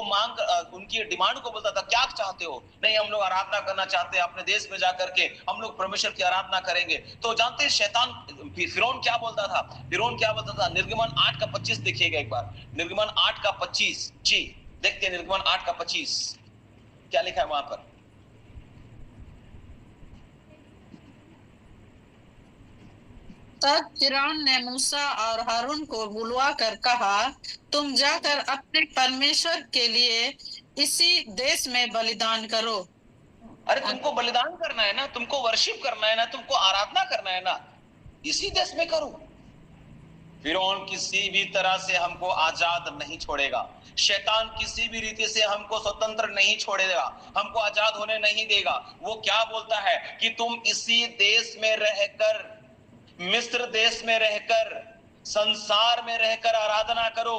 उनकी डिमांड को बोलता था, क्या चाहते हो? नहीं, हम लोग आराधना करना चाहते हैं, अपने देश में जाकर के हम लोग परमेश्वर की आराधना करेंगे। तो जानते हैं शैतान फिरौन क्या बोलता था? फिरौन क्या बोलता था? निर्गमन 8:25 देखिएगा एक बार, निर्गमन 8:25 जी देखते हैं, निर्गमन 8:25 क्या लिखा है वहां पर। तब फिरौन ने मूसा और हारून को बुलवा कर कहा, तुम जाकर अपने परमेश्वर के लिए इसी देश में बलिदान करो। अरे तुमको बलिदान करना है ना, तुमको वर्शिप करना है ना, तुमको आराधना करना है ना, इसी देश में करो। फिरौन किसी भी तरह से हमको आजाद नहीं छोड़ेगा, शैतान किसी भी रीति से हमको स्वतंत्र नहीं छोड़ेगा, हमको आजाद होने नहीं देगा। वो क्या बोलता है कि तुम इसी देश में रहकर, मिस्र देश में रहकर, संसार में रहकर आराधना करो,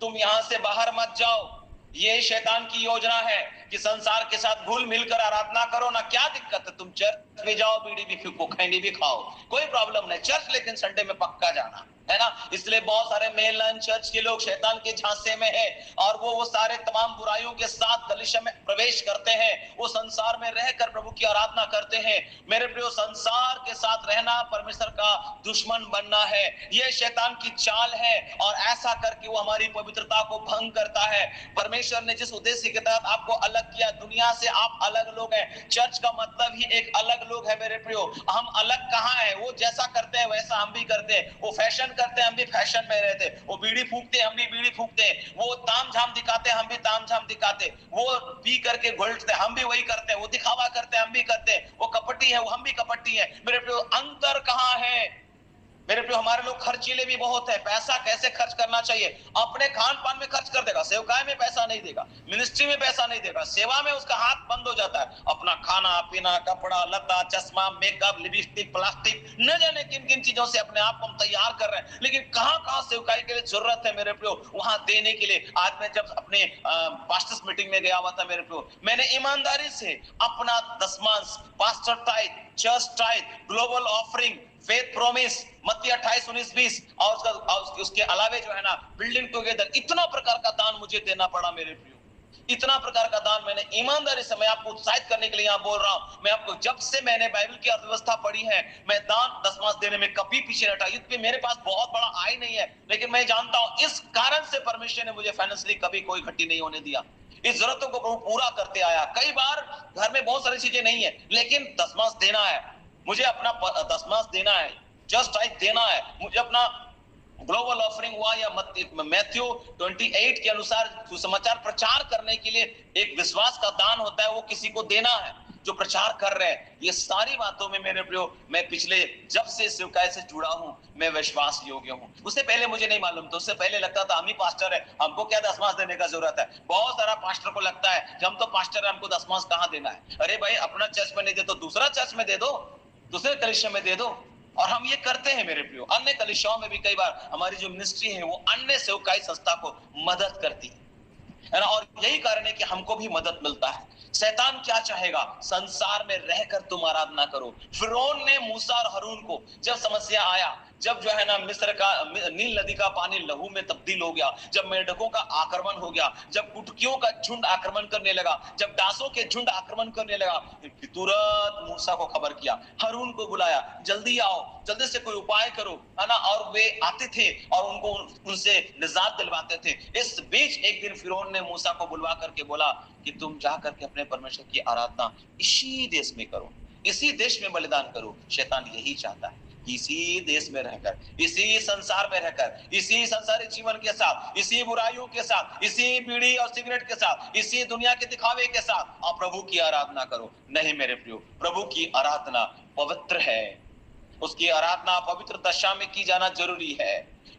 तुम यहां से बाहर मत जाओ। ये शैतान की योजना है कि संसार के साथ घुल मिलकर आराधना करो ना। क्या दिक्कत है, तुम चर्च में जाओ, बीड़ी भी फूको, खैनी भी खाओ, कोई प्रॉब्लम नहीं, चर्च लेकिन संडे में पक्का जाना है ना। इसलिए बहुत सारे मेनलैंड चर्च के लोग शैतान के झांसे में है, और वो सारे तमाम बुराइयों के साथ कलीसिया में प्रवेश करते हैं, वो संसार में रहकर प्रभु की आराधना करते हैं। मेरे प्रियो, संसार के साथ रहना परमेश्वर का दुश्मन बनना है, ये शैतान की चाल है, और ऐसा करके वो हमारी पवित्रता को भंग करता है। परमेश्वर ने जिस उद्देश्य के तहत आपको अलग किया, दुनिया से आप अलग लोग हैं, चर्च का मतलब ही एक अलग लोग है। मेरे प्रियो, हम अलग कहाँ है? वो जैसा करते हैं वैसा हम भी करते हैं, वो फैशन करते हैं हम भी फैशन में रहते, वो बीड़ी फूकते हैं हम भी बीड़ी फूकते हैं, वो ताम झाम दिखाते हैं हम भी ताम झाम दिखाते, वो पी करके घोलते हम भी वही करते हैं, वो दिखावा करते हैं हम भी करते हैं, वो कपटी है वो हम भी कपटी है। मेरे प्रियो, अंतर कहाँ है? मेरे प्रियो, हमारे लोग खर्चीले भी बहुत है। पैसा कैसे खर्च करना चाहिए? अपने खान पान में खर्च कर देगा, सेवकाई में पैसा नहीं देगा, मिनिस्ट्री में पैसा नहीं देगा, सेवा में उसका हाथ बंद हो जाता है। अपना खाना पीना, कपड़ा लत्ता, चश्मा, मेकअप, लिपस्टिक, प्लास्टिक, न जाने किन किन चीजों से अपने आप को हम तैयार कर रहे हैं। लेकिन कहां कहां सेवकाई के लिए जरूरत है मेरे प्रियो, वहां देने के लिए। आज मैं जब अपने पास्टर्स मीटिंग में गया हुआ था मेरे प्रियो, मैंने ईमानदारी से अपना दशमांश, pastor tight, church tight, global offering, faith promise, मत्ती 28:19-20 और उसके अलावे जो है ना, बिल्डिंग टुगेदर, इतना प्रकार का दान मुझे देना पड़ा मेरे प्रियो, इतना प्रकार का दान मैंने ईमानदारी से, मैं आपको उत्साहित करने के लिए यहाँ बोल रहा हूँ। मैं आपको, जब से मैंने बाइबल की अर्थव्यवस्था पढ़ी है, मैं दान दशमांश देने में कभी पीछे हटा। युद्ध मेरे पास बहुत बड़ा आय नहीं है, लेकिन मैं जानता हूँ इस कारण से परमेश्वर ने मुझे फाइनेंशियली कभी कोई घटी नहीं होने दिया। इस जरूरतों को प्रभु पूरा करते आया। कई बार घर में बहुत सारी चीजें नहीं है, लेकिन दशमांश देना है, मुझे अपना दशमांश देना है, जस्ट टाइप देना है, मुझे अपना ग्लोबल ऑफरिंग हुआ या मैथ्यू 28 के अनुसार सुसमाचार प्रचार करने के लिए एक विश्वास का दान होता है, वो किसी को देना है जो प्रचार कर रहे हैं। ये सारी बातों में मेरे प्रियो, मैं पिछले जब से सेवकाई से जुड़ा हूं, मैं विश्वास योग्य हूं। उससे पहले मुझे नहीं मालूम था, उससे पहले लगता था हम ही पास्टर है, हमको क्या दशमांश देने का जरूरत है। बहुत सारा पास्टर को लगता है कि हम तो पास्टर है, हमको दशमांश कहाँ देना है। अरे भाई, अपना चर्च में नहीं दे तो दूसरा चर्च में दे दो, दूसरे कलीसिया में दे दो। और हम ये करते हैं मेरे प्रियो, अन्य कलीसियाओं में भी कई बार हमारी जो मिनिस्ट्री है वो अन्य सेवकाई संस्था को मदद करती है ना, और यही कारण है कि हमको भी मदद मिलता है। शैतान क्या चाहेगा? संसार में रहकर तुम आराधना करो। फिरौन ने मूसा और हारून को, जब समस्या आया, जब जो है ना मिस्र का नील नदी का पानी लहू में तब्दील हो गया, जब मेंढकों का आक्रमण हो गया, जब कुटकियों का झुंड आक्रमण करने लगा, जब दासों के झुंड आक्रमण करने लगा, तुरंत मूसा को खबर किया, हारून को बुलाया, जल्दी आओ, जल्दी से कोई उपाय करो, है ना। और वे आते थे और उनको उनसे निजात दिलवाते थे। इस बीच एक दिन फिरौन ने मूसा को बुलवा करके बोला कि तुम जा करके अपने परमेश्वर की आराधना इसी देश में करो, इसी देश में बलिदान करो। शैतान यही चाहता है, इसी देश में रहकर, इसी संसार में रहकर, इसी संसारी जीवन के साथ, इसी बुराइयों के साथ, इसी बीड़ी और सिगरेट के साथ, इसी दुनिया के दिखावे के साथ आप प्रभु की आराधना करो। नहीं मेरे प्रियो, प्रभु की आराधना पवित्र है, उसकी आराधना पवित्र दशा में की जाना जरूरी है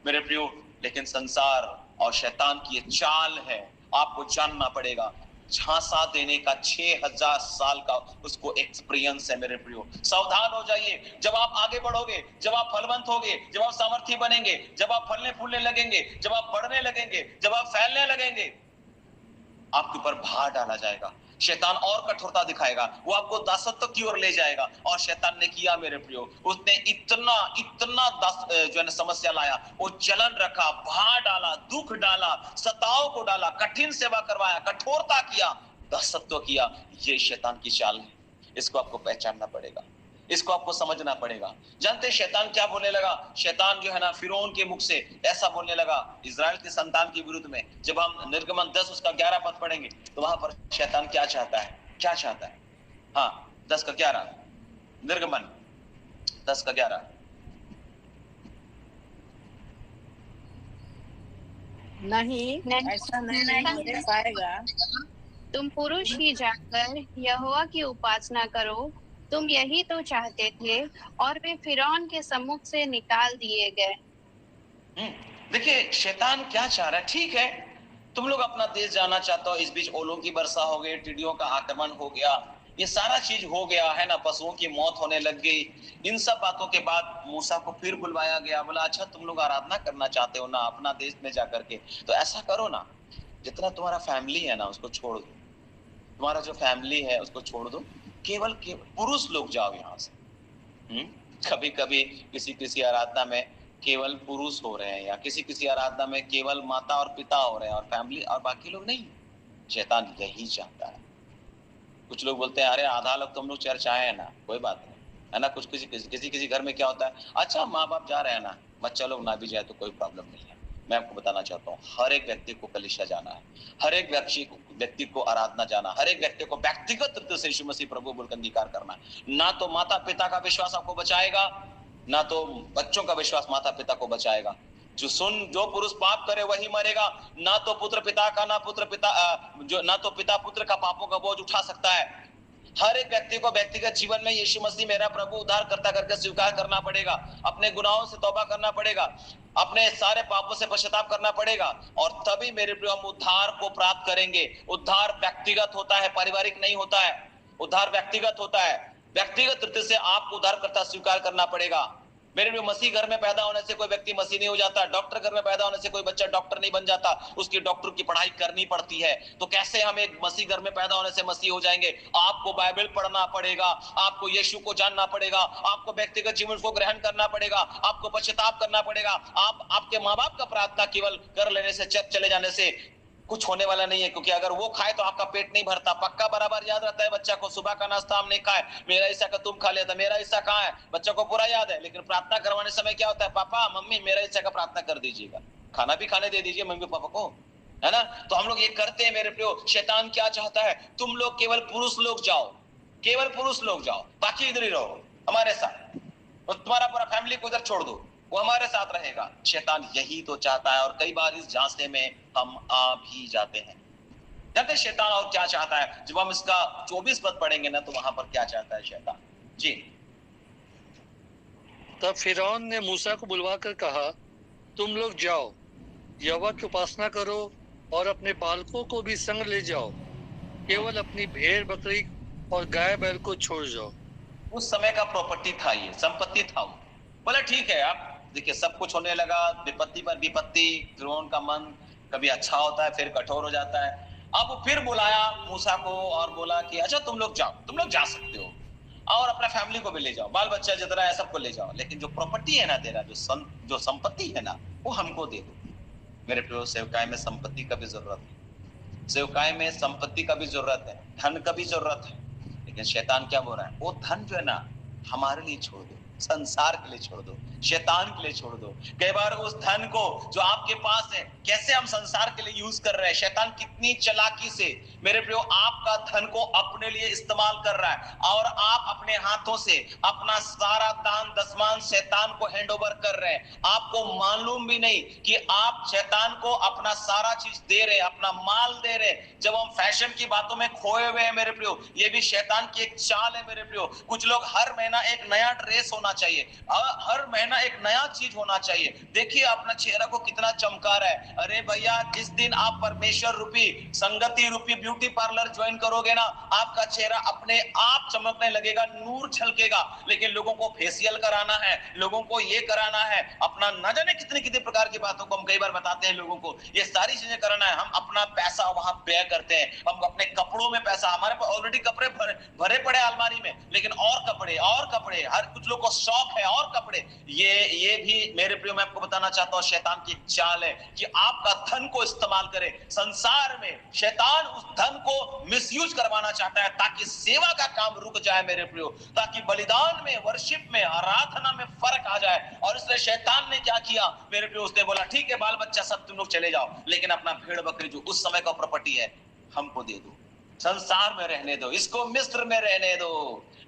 मेरे प्रियो। लेकिन संसार और शैतान की ये चाल है, आपको जानना पड़ेगा। झांसा देने का 6000 साल का उसको एक्सपीरियंस है मेरे प्रियो। सावधान हो जाइए, जब आप आगे बढ़ोगे, जब आप फलवंत होगे, जब आप सामर्थी बनेंगे, जब आप फलने फूलने लगेंगे, जब आप बढ़ने लगेंगे, जब आप फैलने लगेंगे, आपके ऊपर भार डाला जाएगा। शैतान और कठोरता दिखाएगा, वो आपको दासत्व की ओर ले जाएगा। और शैतान ने किया मेरे प्रियो, उसने इतना इतना जो है समस्या लाया, वो जलन रखा, भार डाला, दुख डाला, सताव को डाला, कठिन सेवा करवाया, कठोरता किया, दासत्व किया। ये शैतान की चाल है, इसको आपको पहचानना पड़ेगा, इसको आपको समझना पड़ेगा। जानते शैतान क्या बोलने लगा? शैतान जो है ना फिरौन के मुख से ऐसा बोलने लगा इजराइल की संतान के विरुद्ध में। जब हम निर्गमन 10 उसका 11 पद पढ़ेंगे तो वहां पर शैतान क्या चाहता है, क्या चाहता है? हाँ 10 का 11, निर्गमन 10 का 11। नहीं, ऐसा नहीं हो पाएगा। तुम पुरुष ही जाकर यहोवा की उपासना करो, तुम यही तो चाहते थे, और वे फिरौन के सम्मुख से निकाल दिए गए। देखिए शैतान क्या चाह रहा है। ठीक है, तुम लोग अपना देश जाना चाहते हो, इस बीच ओलों की वर्षा हो गई, टिड्डियों का आक्रमण हो गया, ये सारा चीज हो गया है ना, पशुओं की मौत होने लग गई। इन सब बातों के बाद मूसा को फिर बुलवाया गया, बोला अच्छा तुम लोग आराधना करना चाहते हो ना अपना देश में जाकर के, तो ऐसा करो ना, जितना तुम्हारा फैमिली है ना उसको छोड़ दो, तुम्हारा जो फैमिली है उसको छोड़ दो, केवल पुरुष लोग जाओ यहाँ से। कभी कभी किसी आराधना में केवल पुरुष हो रहे हैं, या किसी आराधना में केवल माता और पिता हो रहे हैं और फैमिली और बाकी लोग नहीं। शैतान यही चाहता है। कुछ लोग बोलते हैं अरे आधा लोग तुम लोग चर्च आए हैं ना, कोई बात नहीं है ना। कुछ किसी घर में क्या होता है, अच्छा माँ बाप जा रहे हैं ना, बच्चा लोग ना भी जाए तो कोई प्रॉब्लम नहीं है। मैं आपको बताना चाहता हूँ, हर एक व्यक्ति को कलीसिया जाना है, हर एक व्यक्ति को आराधना जाना, हर एक व्यक्ति को व्यक्तिगत रूप से यीशु मसीह प्रभु बोलकर अंगीकार करना है। ना तो माता पिता का विश्वास आपको बचाएगा, ना तो बच्चों का विश्वास माता पिता को बचाएगा। जो पुरुष पाप करे वही मरेगा, ना तो पुत्र पिता का, ना तो पिता पुत्र का पापों का बोझ उठा सकता है। हर एक व्यक्ति को व्यक्तिगत जीवन में यीशु मसीह मेरा प्रभु उद्धार करता करके स्वीकार करना पड़ेगा, अपने गुनाहों से तौबा करना पड़ेगा, अपने सारे पापों से पश्चाताप करना पड़ेगा, और तभी मेरे प्रिय हम उद्धार को प्राप्त करेंगे। उद्धार व्यक्तिगत होता है, पारिवारिक नहीं होता है। उद्धार व्यक्तिगत होता है, व्यक्तिगत रूप से आपको उद्धारकर्ता स्वीकार करना पड़ेगा। मेरे लिए मसीह घर में पैदा होने से कोई व्यक्ति मसीह नहीं हो जाता, डॉक्टर घर में पैदा होने से कोई बच्चा डॉक्टर नहीं बन जाता, उसकी डॉक्टर की पढ़ाई करनी पड़ती है। तो कैसे हम एक मसीह घर में पैदा होने से मसीह हो जाएंगे? आपको बाइबल पढ़ना पड़ेगा, आपको यीशु को जानना पड़ेगा, आपको व्यक्तिगत जीवन को ग्रहण करना पड़ेगा, आपको पश्चाताप करना पड़ेगा। आपके माँ बाप का प्रार्थना केवल कर लेने से, चर्च चले जाने से कुछ होने वाला नहीं है, क्योंकि अगर वो खाए तो आपका पेट नहीं भरता। पक्का बराबर याद रहता है बच्चा को, सुबह का नाश्ता हम नहीं खाए, मेरा हिस्सा का तुम खा लिया था, मेरा हिस्सा कहाँ है, बच्चा को पूरा याद है। लेकिन प्रार्थना करवाने समय क्या होता है, पापा मम्मी मेरा हिस्सा का प्रार्थना कर दीजिएगा, खाना भी खाने दे दीजिए मम्मी पापा को, है ना। तो हम लोग ये करते हैं मेरे प्रियो। शैतान क्या चाहता है, तुम लोग केवल पुरुष लोग जाओ, केवल पुरुष लोग जाओ, बाकी इधर ही रहो हमारे साथ, और तुम्हारा पूरा फैमिली को इधर छोड़ दो, वो हमारे साथ रहेगा। शैतान यही तो चाहता है, और कई बार इस झांसे में हम आ भी जाते हैं। जानते शैतान और क्या चाहता है? जब हम इसका 24 पद पढ़ेंगे ना, तो वहां पर क्या चाहता है शैतान जी। तब फिरौन ने मूसा को बुलवाकर कहा, तुम लोग जाओ, यहोवा की उपासना करो और अपने बालकों को भी संग ले जाओ, केवल अपनी भेड़ बकरी और गाय बैल को छोड़ जाओ। उस समय का प्रॉपर्टी था, ये संपत्ति था। बोला ठीक है। आप देखिए सब कुछ होने लगा, विपत्ति पर विपत्ति। फिरौन का मन कभी अच्छा होता है फिर कठोर हो जाता है। अब फिर बुलाया मूसा को और बोला कि अच्छा तुम लोग जाओ, तुम लोग जा सकते हो, और अपना फैमिली को भी ले जाओ, बाल बच्चा जितना है सबको ले जाओ, लेकिन जो प्रॉपर्टी है ना तेरा, जो संपत्ति है ना, वो हमको दे दो। मेरे प्रिय सेवकाई में संपत्ति का भी जरूरत है, सेवकाई में संपत्ति का भी जरूरत है, धन का भी जरूरत है। लेकिन शैतान क्या बोल रहा है, वो धन जो है ना हमारे लिए छोड़ दो, संसार के लिए छोड़ दो, शैतान के लिए छोड़ दो। कई बार उस धन को जो आपके पास है कैसे हम संसार के लिए यूज कर रहे हैं। शैतान कितनी चालाकी से मेरे प्रियो आपका धन को अपने लिए इस्तेमाल कर रहा है, और आप अपने हाथों से अपना सारा दान दसमान शैतान को हैंड ओवर कर रहे हैं। आपको मालूम भी नहीं कि आप शैतान को अपना सारा चीज दे रहे, अपना माल दे रहे। जब हम फैशन की बातों में खोए हुए हैं मेरे प्रियो, ये भी शैतान की एक चाल है मेरे प्रियो। कुछ लोग हर महीना एक नया ड्रेस होना होना चाहिए, हर महीना एक नया चीज होना चाहिए। देखिए अपना चेहरा को कितना चमका रहा है। अरे भैया, जिस दिन आप परमेश्वर रूपी, संगति रूपी ब्यूटी पार्लर ज्वाइन करोगे ना, आपका चेहरा अपने आप चमकने लगेगा, नूर छलकेगा। लेकिन लोगों को फेशियल कराना है, लोगों को ये कराना है, अपना न जाने कितनी कितनी प्रकार की बातों को हम कई बार बताते हैं लोगों को, ये सारी चीजें कराना है। हम अपना पैसा वहां व्यय करते हैं, हम अपने कपड़ों में पैसा, हमारे पास ऑलरेडी कपड़े भरे पड़े अलमारी में, लेकिन और कपड़े, हर कुछ लोग को शौक है और कपड़े। ये भी मेरे प्रियो मैं आपको बताना चाहता हूं, शैतान की चाल है कि आपका धन को इस्तेमाल करे। संसार में शैतान उस धन को मिसयूज करवाना चाहता है ताकि सेवा का काम रुक जाए मेरे प्रियो, ताकि बलिदान में, वर्शिप में, आराधना में फर्क आ जाए। और इसलिए शैतान ने क्या किया मेरे प्रियो, उसने बोला ठीक है बाल बच्चा सब तुम लोग चले जाओ, लेकिन अपना भेड़ बकरी जो उस समय का प्रॉपर्टी है हमको दे दो, संसार में रहने दो, इसको मिस्र में रहने दो।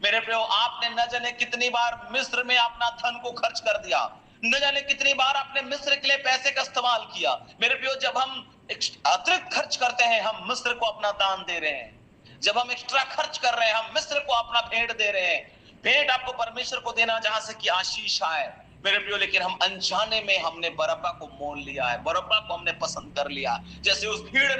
मेरे प्रियो, आपने न जाने कितनी बार मिस्र में अपना धन को खर्च कर दिया, न जाने कितनी बार आपने मिस्र के लिए पैसे का इस्तेमाल किया। मेरे प्रियो, जब हम अतिरिक्त खर्च करते हैं, हम मिस्र को अपना दान दे रहे हैं। जब हम एक्स्ट्रा खर्च कर रहे हैं, हम मिस्र को अपना भेंट दे रहे हैं। भेंट आपको परमेश्वर को देना जहां से कि आशीष आए मेरे प्रियो, लेकिन हम अनजाने में हमने बरअब्बा को मोल लिया है, बरअब्बा को हमने पसंद कर लिया। जैसे उस भीड़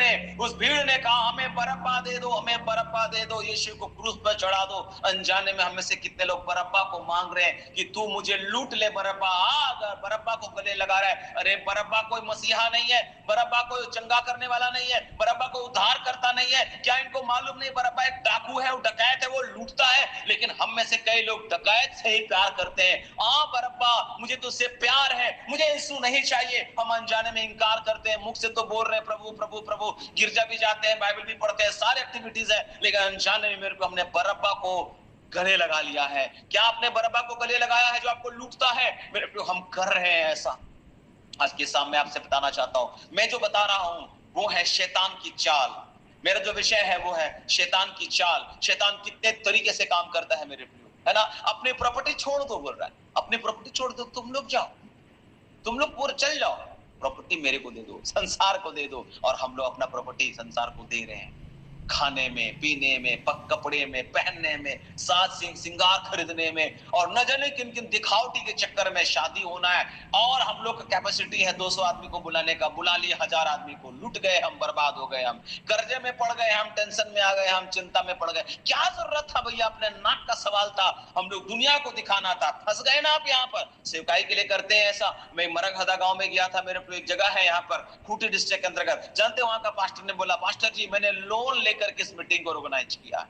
ने कहा हमें बरअब्बा दे दो, हमें बरअब्बा दे दो, यीशु को क्रूस पर चढ़ा दो। अनजाने में हमें से कितने लोग बरअब्बा को मांग रहे हैं कि तू मुझे लूट ले बरअब्बा। अगर बरअब्बा को गले लगा रहा है, अरे बरअब्बा कोई मसीहा नहीं है, बरअब्बा कोई चंगा करने वाला नहीं है, बरअब्बा को उद्धार करता नहीं है। क्या इनको मालूम नहीं बरअब्बा एक डाकू है, वो डकैत है, वो लूटता है। लेकिन हम में से कई लोग डकैत से ही प्यार करते हैं। बरअब्बा मुझे तुझसे प्यार है, मुझे यीशु नहीं चाहिए। हम अनजाने में इनकार करते हैं, मुख से तो बोल रहे हैं प्रभु प्रभु प्रभु, गिरजा भी जाते हैं, बाइबल भी पढ़ते हैं, सारे एक्टिविटीज है, लेकिन अनजाने में मेरे को हमने बरअब्बा को गले लगा लिया है। क्या आपने बरअब्बा को गले लगाया है जो आपको लूटता है? मेरे को हम कर रहे हैं ऐसा। आज के सामने आपसे बताना चाहता हूं, मैं जो बता रहा हूं वो है शैतान की चाल। मेरा जो विषय है वो है शैतान की चाल। शैतान कितने तरीके से काम करता है मेरे प्रियो, है ना। अपनी प्रॉपर्टी छोड़ दो बोल रहा है, अपनी प्रॉपर्टी छोड़ दो, तुम लोग जाओ, तुम लोग पूरे चल जाओ, प्रॉपर्टी मेरे को दे दो, संसार को दे दो। और हम लोग अपना प्रॉपर्टी संसार को दे रहे हैं, खाने में, पीने में, कपड़े में, पहनने में, साज सिंगार खरीदने में, और न जाने किन किन दिखावटी के चक्कर में शादी होना है। और हम लोग का कैपेसिटी है 200 आदमी को बुलाने का, बुला लिए 1000 आदमी को, लुट गए हम, बर्बाद हो गए हम, कर्जे में पड़ गए हम, टेंशन में आ गए हम, चिंता में पड़ गए। क्या जरूरत था भैया, अपने नाक का सवाल था, हम लोग दुनिया को दिखाना था। फंस गए ना आप यहाँ पर, सेवकाई के लिए करते हैं ऐसा। मैं मरगहदा गांव में गया था, मेरे एक जगह है यहाँ पर खूंटी डिस्ट्रिक्ट के अंतर्गत, जानते वहां का पास्टर ने बोला, पास्टर जी मैंने लोन करके इस मीटिंग को ऑर्गेनाइज किया है।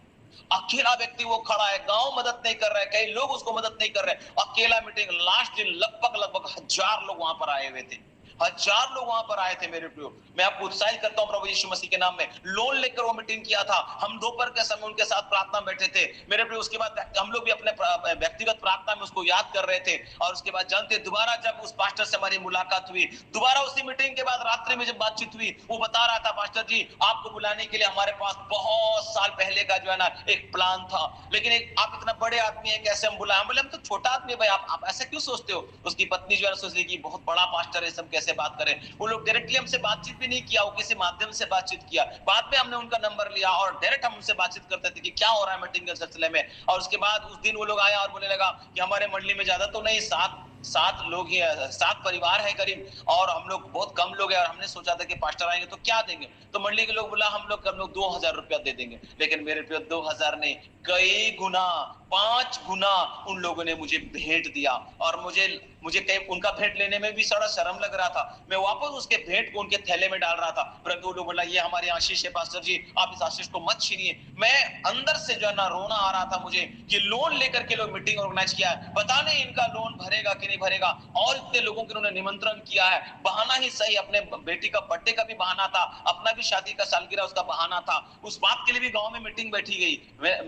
अकेला व्यक्ति वो खड़ा है, गांव मदद नहीं कर रहा है, कई लोग उसको मदद नहीं कर रहे, अकेला मीटिंग। लास्ट दिन लगभग 1000 लोग वहां पर आए हुए थे, 1000 लोग वहां पर आए थे मेरे प्रियो। मैं आपको उत्साहित करता हूं प्रभु यीशु मसीह के नाम में। लोन लेकर वो मीटिंग किया था, हम दोपहर के समय उनके साथ प्रार्थना बैठे थे मेरे प्रियो। उसके बाद हम लोग भी अपने व्यक्तिगत प्रार्थना में उसको याद कर रहे थे। और उसके बाद जानते, दोबारा जब उस पास्टर से हमारी मुलाकात हुई, दोबारा उसी मीटिंग के बाद रात्रि में जब बातचीत हुई, वो बता रहा था, पास्टर जी आपको बुलाने के लिए हमारे पास बहुत साल पहले का जो है ना एक प्लान था, लेकिन आप इतना बड़े आदमी है, कैसे हम बुलाए? बोले हम तो छोटा आदमी है भाई, आप ऐसा क्यों सोचते हो? उसकी पत्नी जो है सोच रही कि बहुत बड़ा पास्टर है, सब कैसे बात करें। वो लोग डायरेक्टली हमसे बातचीत भी नहीं किया, वो किसी माध्यम से बातचीत किया। बाद में हमने उनका नंबर लिया और डायरेक्ट हम उनसे बातचीत करते थे कि क्या हो रहा है मीटिंग के सिलसिले में। और उसके बाद उस दिन वो लोग आया और बोलने लगा कि हमारे मंडली में ज्यादा तो नहीं, 7 लोग ही है, 7 परिवार है करीब, और हम लोग बहुत कम लोग हैं। और हमने सोचा था कि पास्टर आएंगे तो क्या देंगे, तो मंडली के लोग बोला हम लोग 2000 रुपया दे देंगे। लेकिन मेरे प्रिय 2000 नहीं, कई गुना, 5 गुना उन लोगों ने मुझे भेंट दिया। और मुझे कहीं उनका भेंट लेने में भी थोड़ा शर्म लग रहा था। मैं वापस उसके भेंट को उनके थैले में डाल रहा था, परंतु वो लोग बोला ये हमारी आशीष है पास्टर जी, आप इस आशीष को मत छीनिए। मैं अंदर से जो है ना रोना आ रहा था मुझे कि लोन लेकर के लोग मीटिंग ऑर्गेनाइज किया है, पता नहीं इनका लोन भरेगा कि नहीं भरेगा। और इतने लोगों को उन्होंने निमंत्रण किया है, बहाना ही सही, अपने बेटी का बर्थडे का भी बहाना था, अपना भी शादी का सालगिरह उसका बहाना था, उस बात के लिए भी गांव में मीटिंग बैठी गई,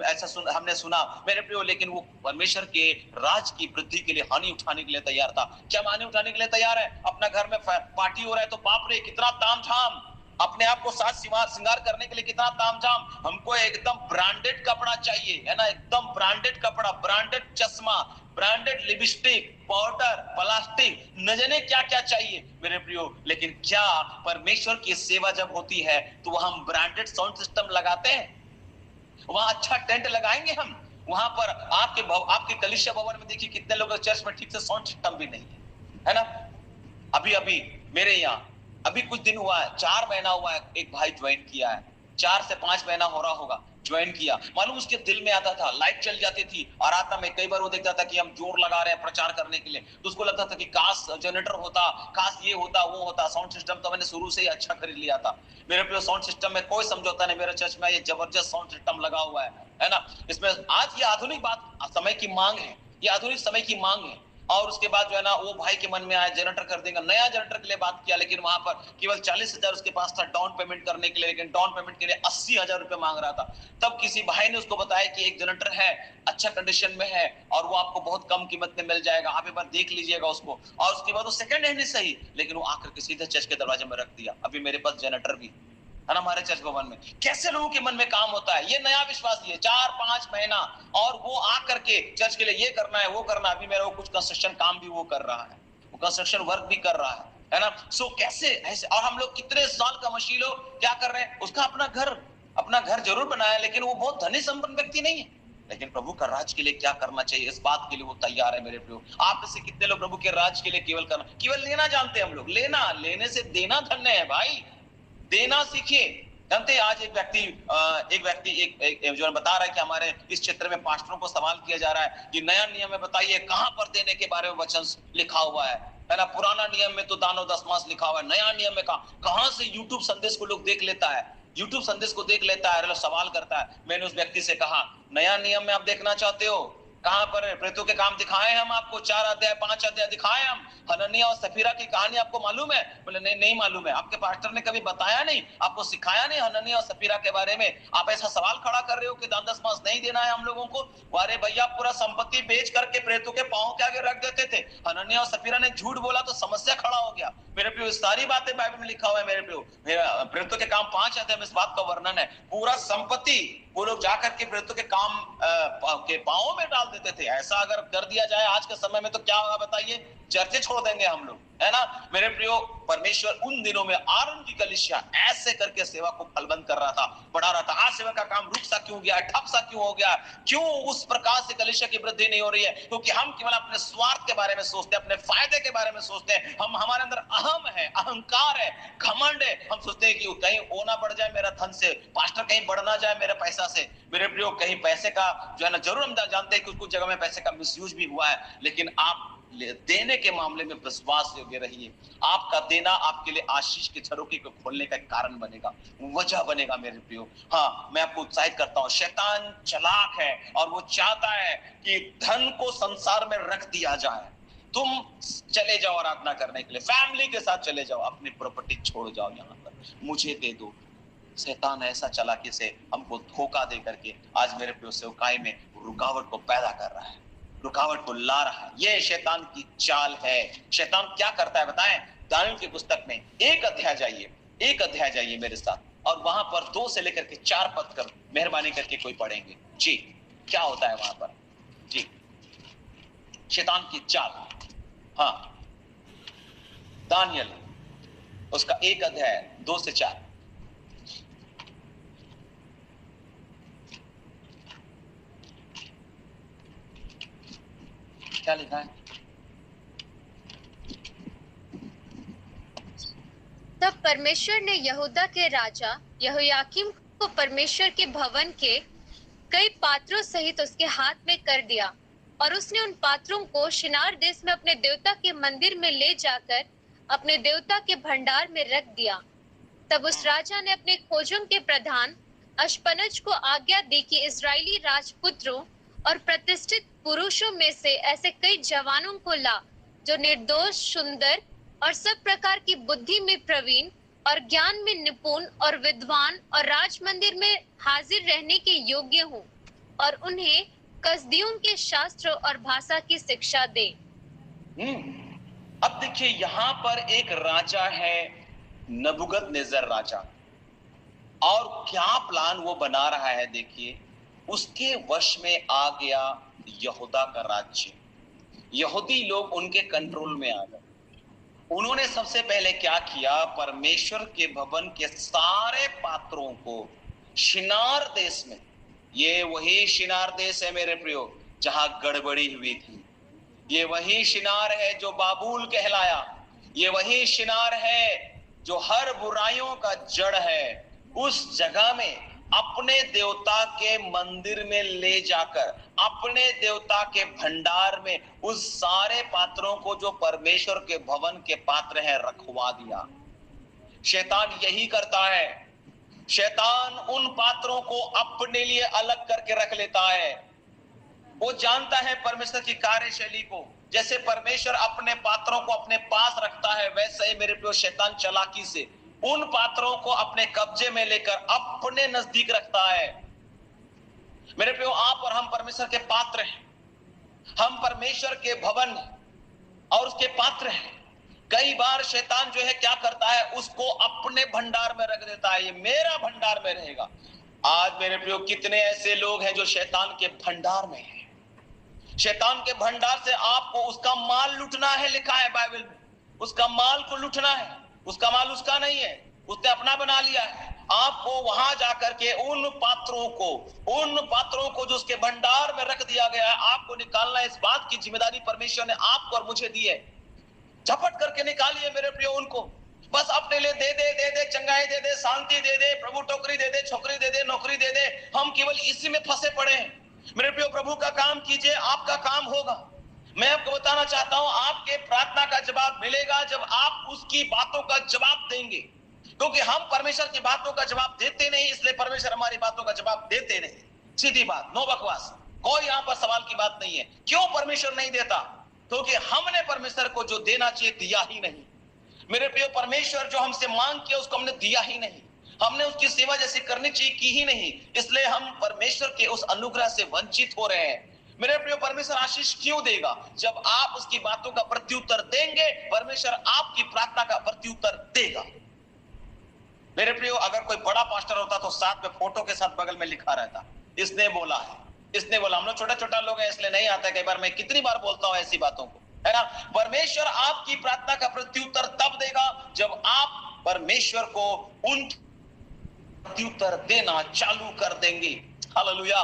ऐसा हमने सुना मेरे प्रियो। लेकिन वो परमेश्वर के राज की वृद्धि के लिए हानि उठाने के लिए तैयार था। क्या हानि उठाने के लिए तैयार है? अपना घर में पार्टी हो रहा है तो बाप रे कितना तामझाम, अपने आप को साज श्रृंगार करने के लिए कितना तामझाम। हमको एकदम ब्रांडेड कपड़ा चाहिए, है ना, एकदम ब्रांडेड कपड़ा, ब्रांडेड चश्मा, ब्रांडेड लिपस्टिक, पाउडर, प्लास्टिक, न जाने क्या क्या चाहिए मेरे प्रियो। लेकिन क्या परमेश्वर की सेवा जब होती है तो वहां हम ब्रांडेड साउंड सिस्टम लगाते हैं? वहां अच्छा टेंट लगाएंगे हम? वहां पर आपके कलीसिया भवन में देखिए कितने लोग चर्च में ठीक से साउंड सिस्टम भी नहीं है ना। अभी मेरे यहाँ अभी कुछ दिन हुआ है, 4 महीना हुआ है, एक भाई ज्वाइन किया है, 4 से 5 महीना हो रहा होगा ज्वाइन किया। मालूम उसके दिल में आता था, लाइट चल जाती थी आराधना में, कई बार वो देखता था कि हम जोर लगा रहे हैं प्रचार करने के लिए, तो उसको लगता था कि काश जनरेटर होता, काश ये होता वो होता। साउंड सिस्टम तो मैंने शुरू से ही अच्छा खरीद लिया था मेरे प्रिय। साउंड सिस्टम में कोई समझौता नहीं, मेरे चर्च में ये जबरदस्त साउंड सिस्टम लगा हुआ है ना। इसमें आज ये आधुनिक बात समय की मांग है, ये आधुनिक समय की मांग है। और उसके बाद जो है ना वो भाई के मन में आया जनरेटर कर देगा, नया जनरेटर के लिए बात किया, लेकिन वहां पर केवल 40,000 उसके पास था डाउन पेमेंट करने के लिए, लेकिन डाउन पेमेंट के लिए 80,000 रुपए मांग रहा था। तब किसी भाई ने उसको बताया कि एक जनरेटर है, अच्छा कंडीशन में है और वो आपको बहुत कम कीमत में मिल जाएगा, आप एक बार देख लीजिएगा उसको। और उसके बाद वो सेकंड हैंड ही सही, लेकिन वो आकर के सीधे चर्च के दरवाजे में रख दिया। अभी मेरे पास जनरेटर भी है ना हमारे चर्च भवन में। कैसे लोगों के मन में काम होता है, ये नया विश्वास, ये 4-5 महीना, और वो आकर के चर्च के लिए ये करना है वो करना। अभी मेरा वो कुछ कंस्ट्रक्शन काम भी वो कर रहा है, वो कंस्ट्रक्शन वर्क भी कर रहा है ना। सो कैसे ऐसे, और हम लोग कितने साल का मशीन लोग क्या कर रहे हैं, उसका अपना घर जरूर बनाया, लेकिन वो बहुत धनी संपन्न व्यक्ति नहीं है, लेकिन प्रभु का राज के लिए क्या करना चाहिए इस बात के लिए वो तैयार है मेरे प्रभु। आप में से कितने लोग प्रभु के राज के लिए केवल लेना जानते हैं हम लोग, लेने से देना धन्य है भाई, देना सीखिए। जानते हैं आज एक व्यक्ति एक जो बता रहा है कि हमारे इस क्षेत्र में पास्टरों को सवाल किया जा रहा है कि नया नियम में बताइए कहां पर देने के बारे में वचन लिखा हुआ है ना। पुराना नियम में तो दानो दशमांश लिखा हुआ है, नया नियम में कहां से यूट्यूब संदेश को लोग देख लेता है, यूट्यूब संदेश को देख लेता है, सवाल करता है। मैंने उस व्यक्ति से कहा नया नियम में आप देखना चाहते हो, कहां पर है? प्रेतों के काम दिखाए हम आपको, 4 अध्याय 5 अध्याय दिखाए हम। हननिया और सफीरा की कहानी आपको मालूम है? बोले नहीं मालूम है। आपके पास्टर ने कभी बताया नहीं, आपको सिखाया नहीं हननिया और सफीरा के बारे में? आप ऐसा सवाल खड़ा कर रहे हो कि दान दशमांश नहीं देना है हम लोगों को। अरे भैया पूरा संपत्ति बेच करके प्रेतों के पांव के आगे रख देते थे। हननिया और सफीरा ने झूठ बोला तो समस्या खड़ा हो गया। मेरे प्रियो सारी बातें बाइबल में लिखा हुआ है मेरे प्रियो। प्रेतों के काम 5 अध्याय में इस बात का वर्णन है। पूरा संपत्ति वो लोग जाकर के प्रेतों के काम के पांवों में डाल देते थे। ऐसा अगर कर दिया जाए आज के समय में तो क्या होगा बताइए? चर्चे छोड़ देंगे हम लोग, है ना मेरे प्रियो। परमेश्वर उन दिनों में आरोन की कलीसिया ऐसे करके सेवा को फलबंद कर रहा था, बढ़ा रहा था। आज सेवा का काम रुक सा क्यों गया, ठप सा क्यों हो गया? क्यों उस प्रकार से कलीसिया की वृद्धि नहीं हो रही है? क्योंकि हम केवल अपने स्वार्थ के बारे में सोचते हैं, अपने फायदे के बारे में सोचते हैं। हम हमारे अंदर अहम है, अहंकार है, घमंड है। हम सोचते हैं कि कहीं ओना बढ़ जाए मेरा धन से, पास्टर कहीं बढ़ ना जाए मेरे पैसा से। मेरे प्रियो कहीं पैसे का जो है ना, जरूर हम जानते हैं कि कुछ जगह में पैसे का मिसयूज भी हुआ है, लेकिन आप देने के मामले में विश्वास योग्य रहिए। आपका देना आपके लिए आशीष के झरोखे को खोलने का कारण बनेगा, वजह बनेगा मेरे प्रियो। हाँ, मैं आपको उत्साहित करता हूँ। शैतान चालाक है और वो चाहता है कि धन को संसार में रख दिया जाए। तुम चले जाओ आराधना करने के लिए, फैमिली के साथ चले जाओ, अपनी प्रॉपर्टी छोड़ जाओ, यहाँ पर मुझे दे दो। शैतान ऐसा चालाकी से हमको धोखा दे करके आज मेरे प्रियो सेवकाई में रुकावट को पैदा कर रहा है, रुकावट को ला रहा है। ये शैतान की चाल है। शैतान क्या करता है बताएं? दानियेल की पुस्तक में 1 अध्याय जाइए मेरे साथ, और वहां पर 2 से लेकर के 4 पद कर मेहरबानी करके कोई पढ़ेंगे जी। क्या होता है वहां पर जी? शैतान की चाल। हाँ, दानियेल उसका 1 अध्याय 2 से 4। क्या लिखा है? तब परमेश्वर ने यहूदा के राजा यहोयाकीम को परमेश्वर के भवन के कई पात्रों सहित उसके हाथ में कर दिया, और उसने उन पात्रों को शिनार देश में अपने देवता के मंदिर में ले जाकर अपने देवता के भंडार में रख दिया। तब उस राजा ने अपने खोजों के प्रधान अशपनज को आज्ञा दी कि इजरायली राजपुत्रों और प्रतिष्ठित पुरुषों में से ऐसे कई जवानों को ला जो निर्दोष, सुंदर और सब प्रकार की बुद्धि में प्रवीण और ज्ञान में निपुण और विद्वान और राज मंदिर में हाजिर रहने के योग्य हों, और उन्हें कसदियों के शास्त्र और भाषा की शिक्षा दे। अब देखिए यहाँ पर एक राजा है, नबूकदनेस्सर राजा, और क्या प्लान वो बना रहा है देखिए। उसके वश में आ गया यहूदा का राज्य, यहूदी लोग उनके कंट्रोल में आ गए। उन्होंने सबसे पहले क्या किया? परमेश्वर के भवन के सारे पात्रों को शिनार देश में ये वही शिनार देश है मेरे प्रियो जहां गड़बड़ी हुई थी। ये वही शिनार है जो बाबुल कहलाया। ये वही शिनार है जो हर बुराइयों का जड़ है। उस जगह में अपने देवता के मंदिर में ले जाकर, अपने देवता के भंडार में उस सारे पात्रों को जो परमेश्वर के भवन के पात्र हैं रखवा दिया। शैतान यही करता है। शैतान उन पात्रों को अपने लिए अलग करके रख लेता है। वो जानता है परमेश्वर की कार्यशैली को। जैसे परमेश्वर अपने पात्रों को अपने पास रखता है, वैसे ही मेरे प्रिय शैतान चालाकी से उन पात्रों को अपने कब्जे में लेकर अपने नजदीक रखता है। मेरे प्रियो, आप और हम परमेश्वर के पात्र हैं। हम परमेश्वर के भवन और उसके पात्र हैं। कई बार शैतान जो है क्या करता है, उसको अपने भंडार में रख देता है। ये मेरा भंडार में रहेगा। आज मेरे प्रियो कितने ऐसे लोग हैं जो शैतान के भंडार में हैं। शैतान के भंडार से आपको उसका माल लूटना है, लिखा है बाइबल में। उसका माल को लूटना है। उसका माल उसका नहीं है, उसने अपना बना लिया है। आपको वहां जाकर के उन पात्रों को जो उसके भंडार में रख दिया गया है, आपको निकालना। इस बात की जिम्मेदारी परमेश्वर ने आपको और मुझे दी है। झपट करके निकालिए मेरे प्रियो उनको। बस अपने लिए दे दे चंगाई दे दे, शांति दे दे, प्रभु टोकरी दे दे, छोकरी दे दे, नौकरी दे दे। हम केवल इसी में फंसे पड़े हैं। मेरे प्रियो, प्रभु का काम कीजिए, आपका काम होगा। मैं आपको बताना चाहता हूं, आपके प्रार्थना का जवाब मिलेगा जब आप उसकी बातों का जवाब देंगे। क्योंकि हम परमेश्वर की बातों का जवाब देते नहीं, इसलिए परमेश्वर हमारी बातों का जवाब देते नहीं। सीधी बात, नो बकवास। कोई यहां पर सवाल की बात नहीं है। क्यों परमेश्वर नहीं देता? क्योंकि हमने परमेश्वर को जो देना चाहिए दिया ही नहीं। मेरे प्रियो, परमेश्वर जो हमसे मांग किया उसको हमने दिया ही नहीं। हमने उसकी सेवा जैसी करनी चाहिए की ही नहीं। इसलिए हम परमेश्वर के उस अनुग्रह से वंचित हो रहे हैं। मेरे प्रियो, परमेश्वर आशीष क्यों देगा? जब आप उसकी बातों का प्रत्युत्तर देंगे, परमेश्वर आपकी प्रार्थना का प्रत्युत्तर देगा। मेरे प्रियो, अगर कोई बड़ा पास्टर होता तो साथ में फोटो के साथ बगल में लिखा रहता, इसने बोला है, इसने बोला। हम लोग छोटा छोटा लोग हैं इसलिए नहीं आता। कई बार मैं कितनी बार बोलता हूं ऐसी बातों को, है ना। परमेश्वर आपकी प्रार्थना का प्रत्युत्तर तब देगा जब आप परमेश्वर को उन प्रत्युत्तर देना चालू कर देंगे। हालेलुया।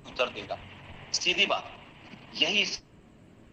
उत्तर देगा। सीधी बात, यही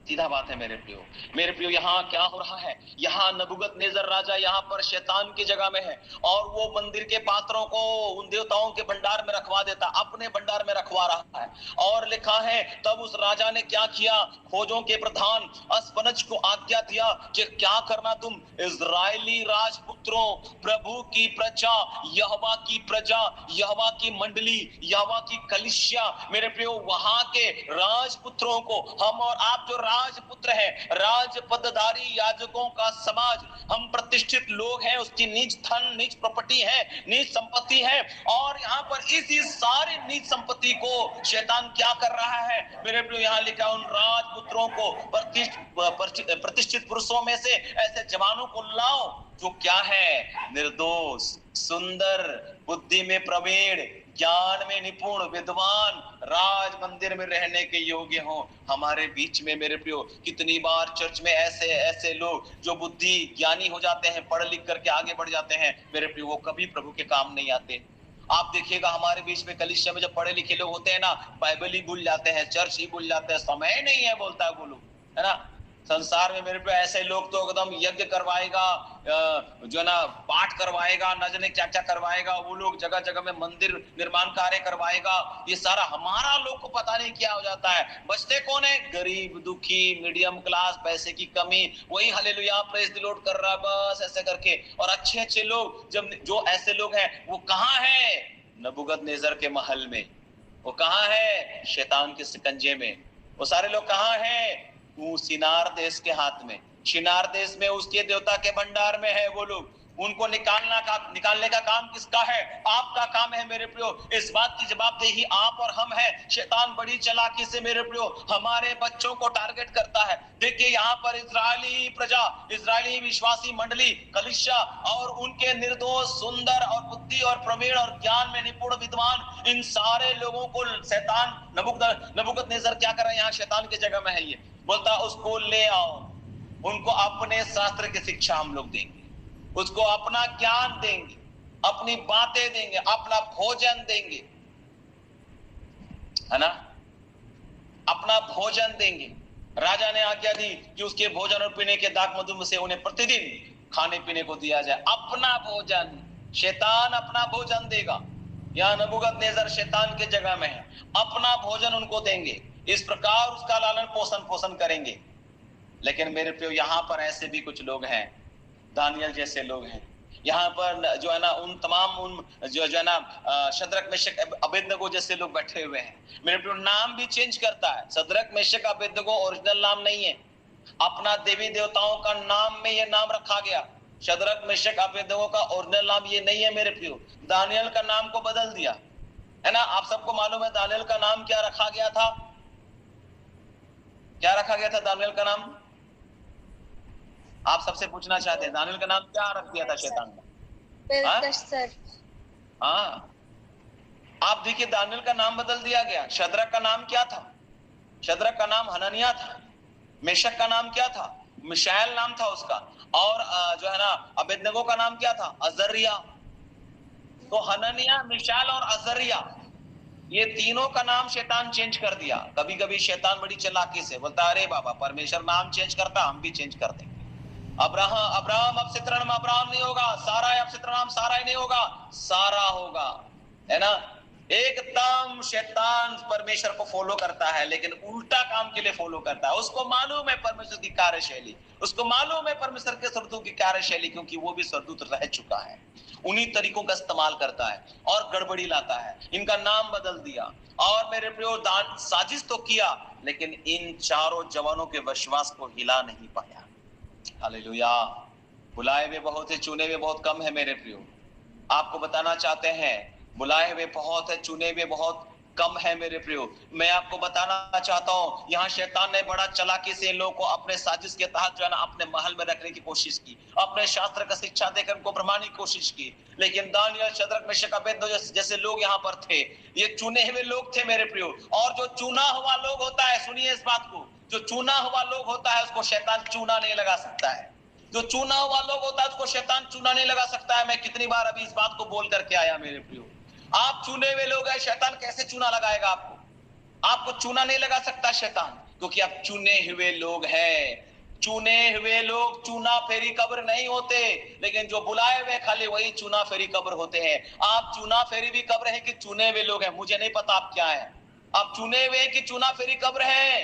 सीधा बात है मेरे प्रियो। मेरे प्रियो, यहाँ क्या हो रहा है? यहाँ नबूकदनेस्सर राजा यहाँ पर शैतान की जगह में है और वो मंदिर के पात्रों को उन देवताओं के भंडार में रखवा देता, अपने भंडार में रखवा रहा है। और लिखा है, तब उस राजा ने क्या किया? खोजों के प्रधान अस्पनज को आज्ञा दिया कि क्या करना तुम, इजरायली राजपुत्रों, प्रभु की प्रजा, यहोवा की प्रजा, यहोवा की मंडली, यहोवा की कलीसिया। मेरे प्रियो, वहां के राजपुत्रों को, हम और आप जो राजपुत्र है, राज पदधारी याजकों का समाज, हम प्रतिष्ठित लोग हैं, उसकी नीच धन, नीच प्रॉपर्टी है, नीच संपत्ति है। और यहाँ पर इसी सारी नीच संपत्ति को शैतान क्या कर रहा है? मेरे प्रियो, यहाँ लिखा, उन राजपुत्रों को, प्रतिष्ठित पुरुषों में से ऐसे जवानों को लाओ जो क्या है? निर्दोष, सुंदर, बुद्धि में प्रवीण, ज्ञान में निपुण, विद्वान, राज मंदिर में रहने के योग्य हो। हमारे बीच में मेरे प्रियो कितनी बार चर्च में ऐसे लोग जो बुद्धि ज्ञानी हो जाते हैं, पढ़ लिख करके आगे बढ़ जाते हैं, मेरे प्रियो वो कभी प्रभु के काम नहीं आते। आप देखिएगा हमारे बीच में कलीसिया में जब पढ़े लिखे लोग होते हैं ना, बाइबल ही भूल जाते हैं, चर्च ही भूल जाते हैं, समय नहीं है बोलता है वो लोग, है ना। संसार में मेरे पे ऐसे लोग तो एकदम यज्ञ करवाएगा, जो ना पाठ करवाएगा, न जाने क्या क्या करवाएगा, वो लोग जगह जगह में मंदिर निर्माण कार्य करवाएगा। ये सारा हमारा लोग को पता नहीं क्या हो जाता है। बचते कौन है? गरीब, दुखी, मीडियम क्लास, पैसे की कमी, वही हालेलुया प्रेज द लॉर्ड कर रहा है, बस ऐसे करके। और अच्छे अच्छे लोग, जब जो ऐसे लोग हैं वो कहाँ है? नबूकदनेस्सर के महल में। वो कहाँ है? शैतान के शिकंजे में। वो सारे लोग कहाँ हैं? शिनार देश के हाथ में। शिनार देश में उसके देवता के भंडार में है वो लोग। उनको निकालने का काम किसका है? आपका काम है मेरे प्रियो। इस बात की जवाबदेही आप और हम है। शैतान बड़ी चालाकी से मेरे प्रियो हमारे बच्चों को टारगेट करता है। देखिए यहाँ पर इजरायली प्रजा, इजरायली विश्वासी मंडली, कलीसिया और उनके निर्दोष, सुंदर और बुद्धि और प्रवीण और ज्ञान में निपुण, विद्वान, इन सारे लोगों को शैतान नबूकदनेस्सर क्या कर रहा है? यहाँ शैतान की जगह में है। ये बोलता उसको ले आओ, उनको अपने शास्त्र की शिक्षा हम लोग देंगे, उसको अपना ज्ञान देंगे, अपनी बातें देंगे, अपना भोजन देंगे, है ना, अपना भोजन देंगे। राजा ने आज्ञा दी कि उसके भोजन और पीने के दाख मधु से उन्हें प्रतिदिन खाने पीने को दिया जाए। अपना भोजन, शैतान अपना भोजन देगा। यहाँ नबूकदनेस्सर शैतान के जगह में है, अपना भोजन उनको देंगे, इस प्रकार उसका लालन पोषण करेंगे। लेकिन मेरे प्रियो, यहाँ पर ऐसे भी कुछ लोग हैं, दानियल जैसे लोग हैं यहाँ पर, जो है ना, उन तमाम जो है ना शद्रक मेशक अबेदनगो जैसे लोग बैठे हुए हैं। मेरे प्रियो, नाम भी चेंज करता है। शद्रक मेशक अबेदनगो ओरिजिनल नाम नहीं है, अपना देवी देवताओं का नाम में ये नाम रखा गया। शद्रक मेशक अबेदनगो का ओरिजिनल नाम ये नहीं है मेरे प्रियो। दानियल का नाम को बदल दिया, है ना। आप सबको मालूम है दानियल का नाम क्या रखा गया था? क्या रखा गया था दानियल का नाम? आप सबसे पूछना चाहते हैं, दानियल का नाम क्या रख दिया था शैतान ने? हाँ, आप देखिए, दानियल का नाम बदल दिया गया। शद्रक का नाम क्या था? शद्रक का नाम हननिया था। मेशक का नाम क्या था? मिशाएल नाम था उसका। और जो है ना, अबेदनगो का नाम क्या था? अजरिया। तो हननिया, मिशाएल और अजरिया, ये तीनों का नाम शैतान चेंज कर दिया। कभी कभी शैतान बड़ी चालाकी से बोलता, अरे बाबा, परमेश्वर नाम चेंज करता, हम भी चेंज कर देंगे। अब्राहम अब से तेरा नाम अब्राहम नहीं होगा, सारा अब से तेरा नाम सारा ही नहीं होगा, सारा होगा, है ना। एकदम शैतान परमेश्वर को फॉलो करता है, लेकिन उल्टा काम के लिए फॉलो करता है। उसको मालूम है परमेश्वर की कार्यशैली, उसको मालूम है परमेश्वर के स्वर्गदूत की कार्यशैली, क्योंकि वो भी स्वर्गदूत रह चुका है। उन्हीं तरीकों का इस्तेमाल करता है और गड़बड़ी लाता है। इनका नाम बदल दिया और मेरे प्रियो, साजिश तो किया, लेकिन इन चारों जवानों के विश्वास को हिला नहीं पाया। हालेलुया। बुलाए हुए बहुत है, चुने हुए बहुत कम है मेरे प्रियो। आपको बताना चाहते हैं, बुलाए हुए बहुत है, चुने हुए बहुत कम है मेरे प्रियो। मैं आपको बताना चाहता हूं, यहाँ शैतान ने बड़ा चालाकी से इन लोगों को अपने साजिश के तहत जो है ना अपने महल में रखने की कोशिश की, अपने शास्त्र का शिक्षा देकर उनको भ्रमाने की कोशिश की। लेकिन दानियल, शद्रक, मेशक, अबेदनगो जैसे लोग यहाँ पर थे, ये चुने हुए लोग थे मेरे प्रियो। और जो चुना हुआ लोग होता है, सुनिए इस बात को, जो चुना हुआ लोग होता है उसको शैतान चूना नहीं लगा सकता है। जो चुना हुआ लोग होता है उसको शैतान चूना नहीं लगा सकता है। मैं कितनी बार अभी इस बात को बोल करके आया मेरे प्रियो। आप चुने हुए लोग हैं, शैतान कैसे चूना लगाएगा आपको? आपको चूना नहीं लगा सकता शैतान, क्योंकि आप चुने हुए लोग हैं। चुने हुए लोग चूना फेरी कब्र नहीं होते, लेकिन जो बुलाए हुए खाली वही चूना फेरी कब्र होते हैं। आप चूना फेरी भी कब्र है कि चुने हुए लोग हैं, मुझे नहीं पता आप क्या है। आप चुने हुए कि चूना फेरी कब्र है,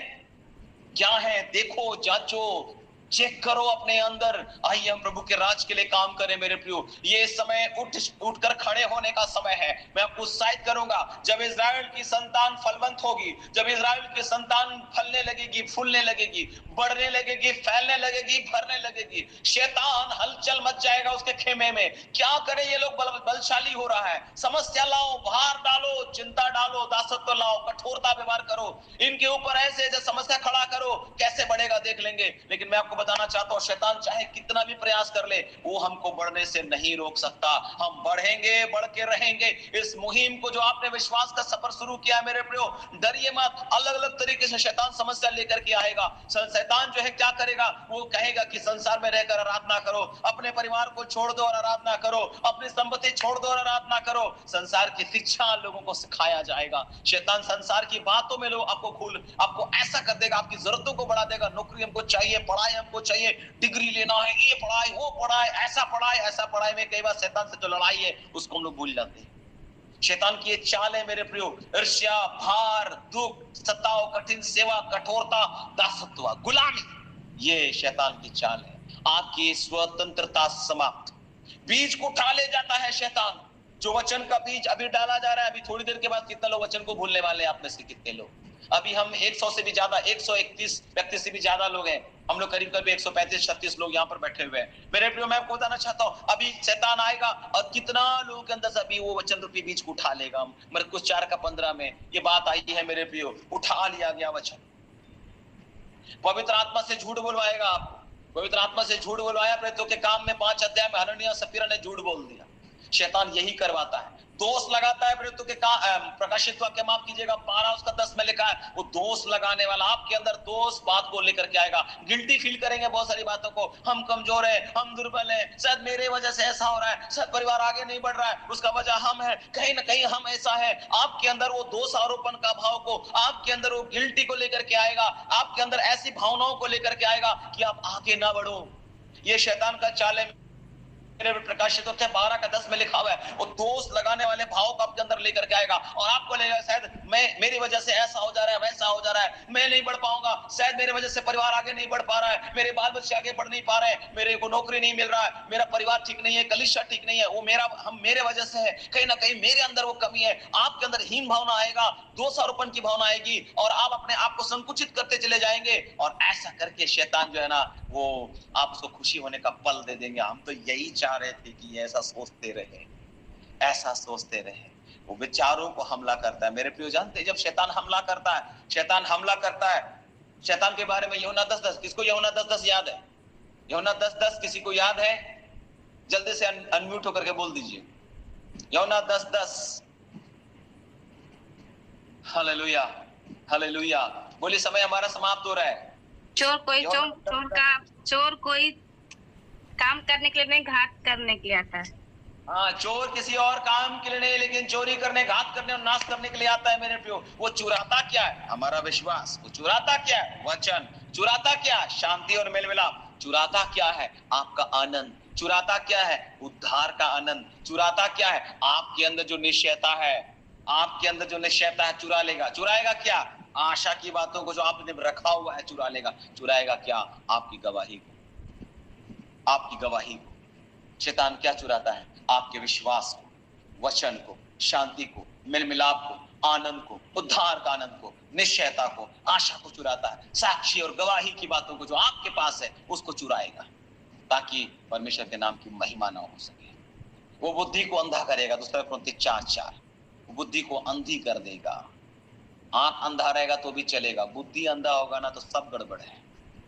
क्या है? देखो, जांचो, चेक करो अपने अंदर। आइए हम प्रभु के राज के लिए काम करें मेरे प्रियो। ये समय उठकर खड़े होने का समय है। मैं आपको उत्साहित करूंगा, जब इजराइल की संतान फलवंत होगी, जब इजराइल की संतान फलने लगेगी, फूलने लगेगी, बढ़ने लगेगी, फैलने लगेगी, भरने लगेगी, शैतान हलचल मच जाएगा उसके खेमे में। क्या करे ये लोग? बलशाली हो रहा है। समस्या लाओ, भार डालो, चिंता डालो, दासत्व लाओ, कठोरता व्यवहार करो, इनके ऊपर ऐसे ऐसे समस्या खड़ा करो, कैसे बढ़ेगा देख लेंगे। लेकिन मैं आपको बताना चाहता हूं, शैतान चाहे कितना भी प्रयास कर ले, वो हमको बढ़ने से नहीं रोक सकता। हम बढ़ेंगे, बढ़ के रहेंगे। इस मुहिम को जो आपने विश्वास का सफर शुरू किया है मेरे प्रियो, डरिए मत। अलग अलग तरीके से शैतान समस्या लेकर के आएगा। शैतान जो है क्या करेगा? वो कहेगा कि संसार में रहकर आराधना करो, अपने परिवार को छोड़ दो और आराधना करो, अपनी संपत्ति छोड़ दो और आराधना करो। संसार की शिक्षा लोगों को सिखाया जाएगा। शैतान संसार की बातों में लोग आपको ऐसा कर देगा, आपकी जरूरतों को बढ़ा देगा। नौकरी हमको चाहिए, पढ़ाई हमको चाहिए, डिग्री लेना है, ये पढ़ाई, वो पढ़ाई, ऐसा पढ़ाई, ऐसा पढ़ाई में कई बार शैतान से जो लड़ाई है उसको हम लोग भूल जाते हैं। शैतान की ये चाल है मेरे प्रियो, ईर्ष्या, भार, दुख, सताव, कठिन सेवा, कठोरता, दासत्व, गुलामी, ये शैतान की चाल है। आपकी स्वतंत्रता समाप्त, बीज को उठा ले जाता है शैतान। जो वचन का बीज अभी डाला जा रहा है, अभी थोड़ी देर के बाद कितना लोग वचन को भूलने वाले हैं आप में से कितने लोग? अभी हम 100 से भी ज्यादा, 131 व्यक्ति से भी ज्यादा लोग हैं। हम लोग करीब 135-36 लोग यहाँ पर बैठे हुए हैं मेरे प्रियो। मैं आपको बताना चाहता हूँ, अभी शैतान आएगा और कितना लोगों के अंदर से अभी वो वचन रूपी बीज को उठा लेगा। मरकुस 4:15 में ये बात आई है मेरे प्रियो, उठा लिया गया वचन। पवित्र आत्मा से झूठ बुलवाएगा आपको, पवित्र आत्मा से झूठ बुलवाया। प्रेरितों के काम में 5 अध्याय में हननिया सफीरा ने झूठ बोल दिया। शैतान यही करवाता है, दोष लगाता है। प्रेरितों के प्रकाशित वाक्य माफ कीजिएगा 12:10 में लिखा है, वो दोष लगाने वाला आपके अंदर दोष बात को लेकर के आएगा। गिल्टी फील करेंगे बहुत सारी बातों को, हम कमजोर हैं, हम दुर्बल हैं, शायद मेरे वजह से ऐसा हो रहा है, शायद परिवार आगे नहीं बढ़ रहा है, उसका वजह हम है, कहीं ना कहीं हम ऐसा है। आपके अंदर वो दोष आरोपण का भाव को, आपके अंदर वो गिल्टी को लेकर के आएगा, आपके अंदर ऐसी भावनाओं को लेकर के आएगा कि आप आगे ना बढ़ो। ये शैतान का चाल है। प्रकाशित होते 12:10 में लिखा हुआ है, वो दोष लगाने वाले भाव को आपके अंदर लेकर के आएगा और आपको लगेगा शायद मेरी वजह से ऐसा हो जा रहा है, वैसा हो जा रहा है, मैं नहीं बढ़ पाऊंगा, शायद मेरे वजह से परिवार आगे नहीं बढ़ पा रहा है, मेरे बाल बच्चे आगे बढ़ नहीं पा रहे हैं, मेरे को नौकरी नहीं मिल रहा है, मेरा परिवार ठीक नहीं है, कलीसिया ठीक नहीं है, वो मेरे वजह से है, कहीं ना कहीं मेरे अंदर वो कमी है। आपके अंदर हीन भावना आएगा, दोषारोपण की भावना आएगी और आप अपने आप को संकुचित करते चले जाएंगे और ऐसा करके शैतान जो है ना, वो आप उसको खुशी होने का पल दे देंगे। हम तो यही चाह रहे थे कि ऐसा सोचते रहे, ऐसा सोचते रहे। वो विचारों को हमला करता है। मेरे प्रिय जानते हैं, जब शैतान हमला करता है, शैतान हमला करता है, शैतान के बारे में यूहन्ना 10:10, किसको यूहन्ना 10:10 याद है? यूहन्ना 10:10 किसी को याद है? जल्दी से अनम्यूट होकर के बोल दीजिए। यूहन्ना 10:10। Hallelujah, hallelujah. बोलिए, समय हमारा समाप्त हो रहा है। चोर कोई काम करने के लिए नहीं, घात करने के लिए आता है। हाँ, चोर किसी और काम के लिए नहीं, लेकिन चोरी करने, घात करने और नाश करने के लिए आता है। मेरे प्रियो, वो चुराता क्या है? हमारा विश्वास। वो चुराता क्या है? वचन। चुराता क्या है? शांति और मेल मिलाप। चुराता क्या है? आपका आनंद। चुराता क्या है? उद्धार का आनंद। चुराता क्या है? आपके अंदर जो निश्चयता है, आपके अंदर जो निश्चयता है चुरा लेगा। चुराएगा क्या? आशा की बातों को जो आपने रखा हुआ है चुरा लेगा। चुराएगा क्या? आपकी गवाही को, आपकी गवाही को। शैतान क्या चुराता है? आपके विश्वास को, वचन को, शांति को, मिल मिलाप को, आनंद को, उद्धार का आनंद को, निश्चयता को, आशा को चुराता है। साक्षी और गवाही की बातों को जो आपके पास है उसको चुराएगा, ताकि परमेश्वर के नाम की महिमा ना हो सके। वो बुद्धि को अंधा करेगा। 2 कुरिन्थियों 4:4। वो बुद्धि को अंधी कर देगा। आंख अंधा रहेगा तो भी चलेगा, बुद्धि अंधा होगा ना तो सब गड़बड़ है।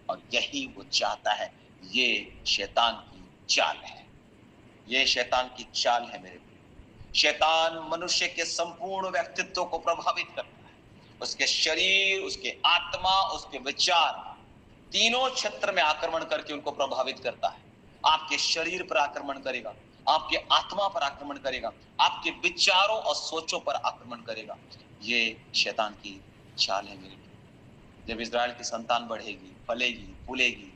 और यही वो चाहता है। ये शैतान की चाल है, ये शैतान की चाल है मेरे प्रिय। शैतान मनुष्य के संपूर्ण व्यक्तित्व को प्रभावित करता है। उसके शरीर, उसके आत्मा, उसके विचार, तीनों क्षेत्र में आक्रमण करके उनको प्रभावित करता है। आपके शरीर पर आक्रमण करेगा, आपके आत्मा पर आक्रमण करेगा, आपके विचारों और सोचों पर आक्रमण करेगा। ये शैतान की चाल है मेरे प्रिय। जब इजराइल की संतान बढ़ेगी, फलेगी, फूलेगी,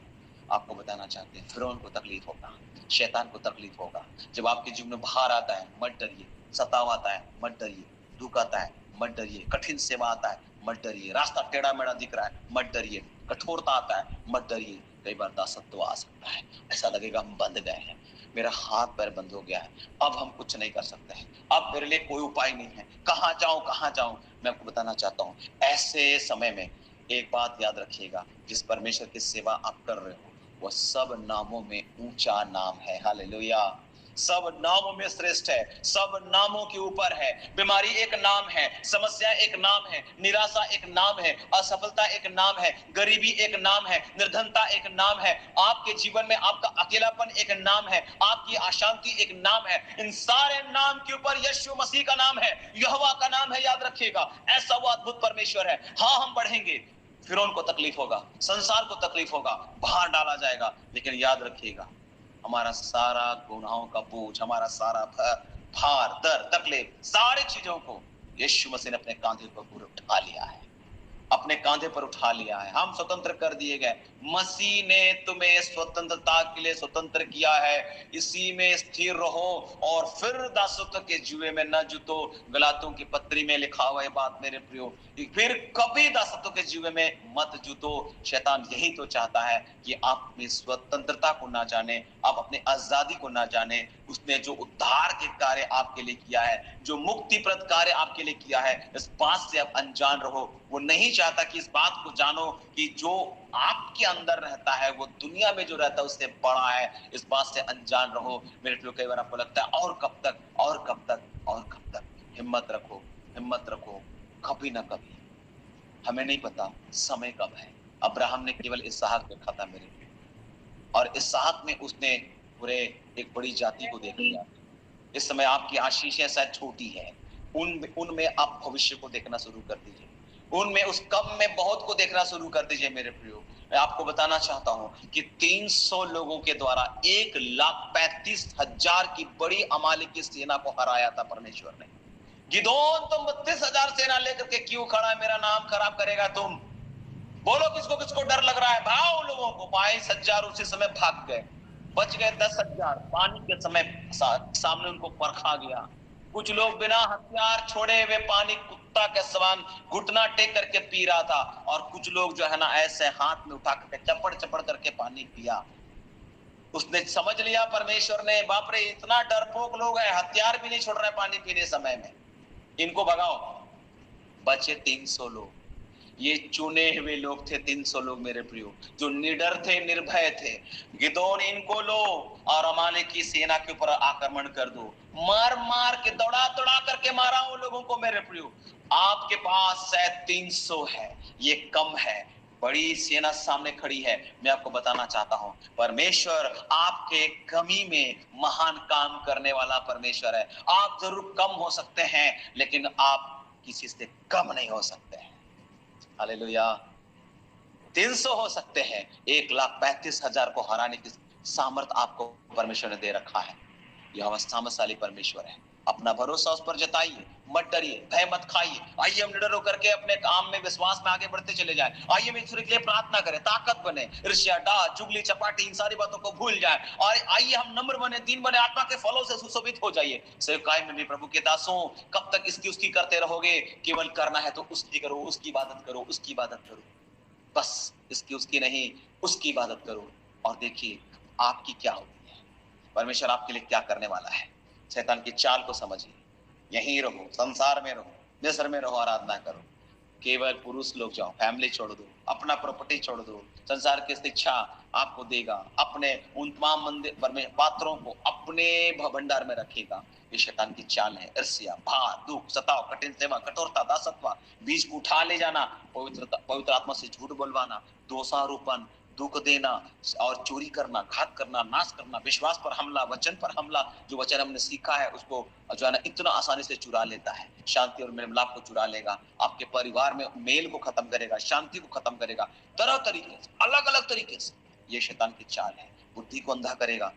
आपको बताना चाहते हैं, फिरौन को तकलीफ होगा, शैतान को तकलीफ होगा। जब आपके जीवन में भार आता है, मत डरिए। सताव आता है, मत डरिए। दुख आता है, मत डरिए। कठिन सेवा आता है, मत डरिए। रास्ता टेढ़ा मेढ़ा दिख रहा है, मत डरिए। कठोरता आता है, मत डरिए। कई बार दासत्व आ सकता है, ऐसा लगेगा हम बंध गए हैं, मेरा हाथ पैर बंद हो गया है, अब हम कुछ नहीं कर सकते हैं, अब मेरे लिए कोई उपाय नहीं है, कहाँ जाऊं कहाँ जाऊं। मैं आपको बताना चाहता हूँ, ऐसे समय में एक बात याद रखिएगा, जिस परमेश्वर की सेवा आप कर रहे हो वह सब नामों में ऊंचा नाम है। हालेलुया। सब नामों में श्रेष्ठ है, सब नामों के ऊपर है। बीमारी एक नाम है, समस्या एक नाम है, निराशा एक नाम है, असफलता एक नाम है, गरीबी एक नाम है, निर्धनता एक नाम है, आपके जीवन में आपका अकेलापन एक नाम है, आपकी अशांति एक नाम है। इन सारे नाम के ऊपर यीशु मसीह का नाम है, यहोवा का नाम है। याद रखिएगा, ऐसा वो अद्भुत परमेश्वर है। हाँ, हम बढ़ेंगे, फिरौन को तकलीफ होगा, संसार को तकलीफ होगा, बाहर डाला जाएगा, लेकिन याद रखिएगा, हमारा सारा गुनाहों का बोझ, हमारा सारा भार, दर्द, तकलीफ, सारी चीजों को यीशु मसीह ने अपने कांधे पर उठा लिया है, अपने कांधे पर उठा लिया है। हम स्वतंत्र कर दिए गए। मसीह ने तुम्हें स्वतंत्रता के लिए स्वतंत्र किया है। इसी में स्थिर रहो और फिर दासत्व के जुए में न जुतो। गलातियों की पत्री में लिखा हुआ है बात मेरे प्रियो, फिर कभी दासत्व के जुए में मत जुतो। शैतान यही तो चाहता है कि आप अपनी स्वतंत्रता को ना जाने, आप अपने आजादी को ना जाने। उसने जो उद्धार के कार्य आपके लिए किया है, जो मुक्तिप्रद कार्य आपके लिए किया है, इस बात से आप अनजान रहो। वो नहीं चाहता कि इस बात को जानो कि जो आपके अंदर रहता है वो दुनिया में जो रहता है उससे बड़ा है। इस बात से अनजान रहो मेरे प्रियो। कई बार आपको लगता है और कब तक, और कब तक, और कब तक। हिम्मत रखो, हिम्मत रखो, कभी ना कभी, हमें नहीं पता समय कब है। अब्राहम ने केवल इसहाक देखा था मेरे प्रियो, और इसहाक में उसने पूरे एक बड़ी जाति को देख लिया। इस समय आपकी आशीषें शायद छोटी है, उनमें आप भविष्य को देखना शुरू कर दीजिए, उनमें उस कम में बहुत को देखना शुरू कर दीजिए। मेरे प्रियो, मैं आपको बताना चाहता हूं कि 300 लोगों के द्वारा 1,35,000 की बड़ी अमालेक की सेना को हराया था परमेश्वर ने। गिदोन, तुम 32,000 सेना लेकर के क्यों खड़ा है? मेरा नाम खराब करेगा तुम? बोलो किसको किसको डर लग रहा है? भाव लोगों को। 22,000 उसी समय भाग गए, बच गए 10,000। पानी के समय सामने उनको परखा गया। कुछ लोग बिना हथियार छोड़े हुए पानी कुत्ता के समान घुटना टेक करके पी रहा था, और कुछ लोग जो है ना ऐसे हाथ में उठा करके चपड़ चपड़ करके पानी पिया। उसने समझ लिया परमेश्वर ने, बाप रे इतना डरपोक लोग हैं, हथियार भी नहीं छोड़ रहे पानी पीने समय में, इनको भगाओ। बचे 300 लोग। ये चुने हुए लोग थे 300 लोग मेरे प्रियो, जो निडर थे, निर्भय थे। गिदोन, इनको लो और अमालेक की सेना के ऊपर आक्रमण कर दो। मार मार के, दौड़ा दौड़ा करके मारा उन लोगों को मेरे प्रियो। आपके पास शायद 300 है, ये कम है, बड़ी सेना सामने खड़ी है। मैं आपको बताना चाहता हूं, परमेश्वर आपके कमी में महान काम करने वाला परमेश्वर है। आप जरूर कम हो सकते हैं, लेकिन आप किसी से कम नहीं हो सकते हैं। हालेलुया। 300 हो सकते हैं, 1,35,000 को हराने की सामर्थ आपको परमेश्वर ने दे रखा है। यह सामर्थशाली परमेश्वर है। अपना भरोसा उस पर जताइए, मत डरिए, भय मत खाइए। आइए हम निडर होकर के अपने काम में विश्वास में आगे बढ़ते चले जाएं। आइए हम ईश्वर के लिए प्रार्थना करें, ताकत बने, ईर्ष्या, डाह, चुगली, चपाटी, इन सारी बातों को भूल जाएं। और आइए हम नम्र बने, दीन बने, आत्मा के फलों से सुशोभित हो जाइए। सेवकाई में भी प्रभु के दासों, कब तक इसकी उसकी करते रहोगे? केवल करना है तो उसकी करो, उसकी इबादत करो, उसकी इबादत करो, बस इसकी उसकी नहीं, उसकी इबादत करो। और देखिए आपकी क्या होती है, परमेश्वर आपके लिए क्या करने वाला है। शैतान की चाल को समझिए, यहीं रहो, संसार में रहो, मिस्र में रहो, आराधना करो। केवल पुरुष लोग जाओ, फैमिली छोड़ दो, अपना प्रॉपर्टी छोड़ दो, संसार की शिक्षा आपको देगा, अपने उन तमाम मंदिर पात्रों को अपने भंडार में रखेगा। ये शैतान की चाल है। ईर्ष्या, भार, दुख, सताव, कठिन सेवा, कठोरता, दासत्व, बीज को उठा ले जाना, पवित्र आत्मा से झूठ बोलवाना, दोषारोपण, दुख देना और चोरी करना, घात करना, नाश करना, विश्वास पर हमला, वचन पर हमला। जो वचन हमने सीखा है उसको जो है ना इतना आसानी से चुरा लेता है। शांति और मिलाप को चुरा लेगा, आपके परिवार में मेल को खत्म करेगा, शांति को खत्म करेगा, तरह तरीके से, अलग अलग तरीके से। ये शैतान की चाल है। बुद्धि को अंधा करेगा,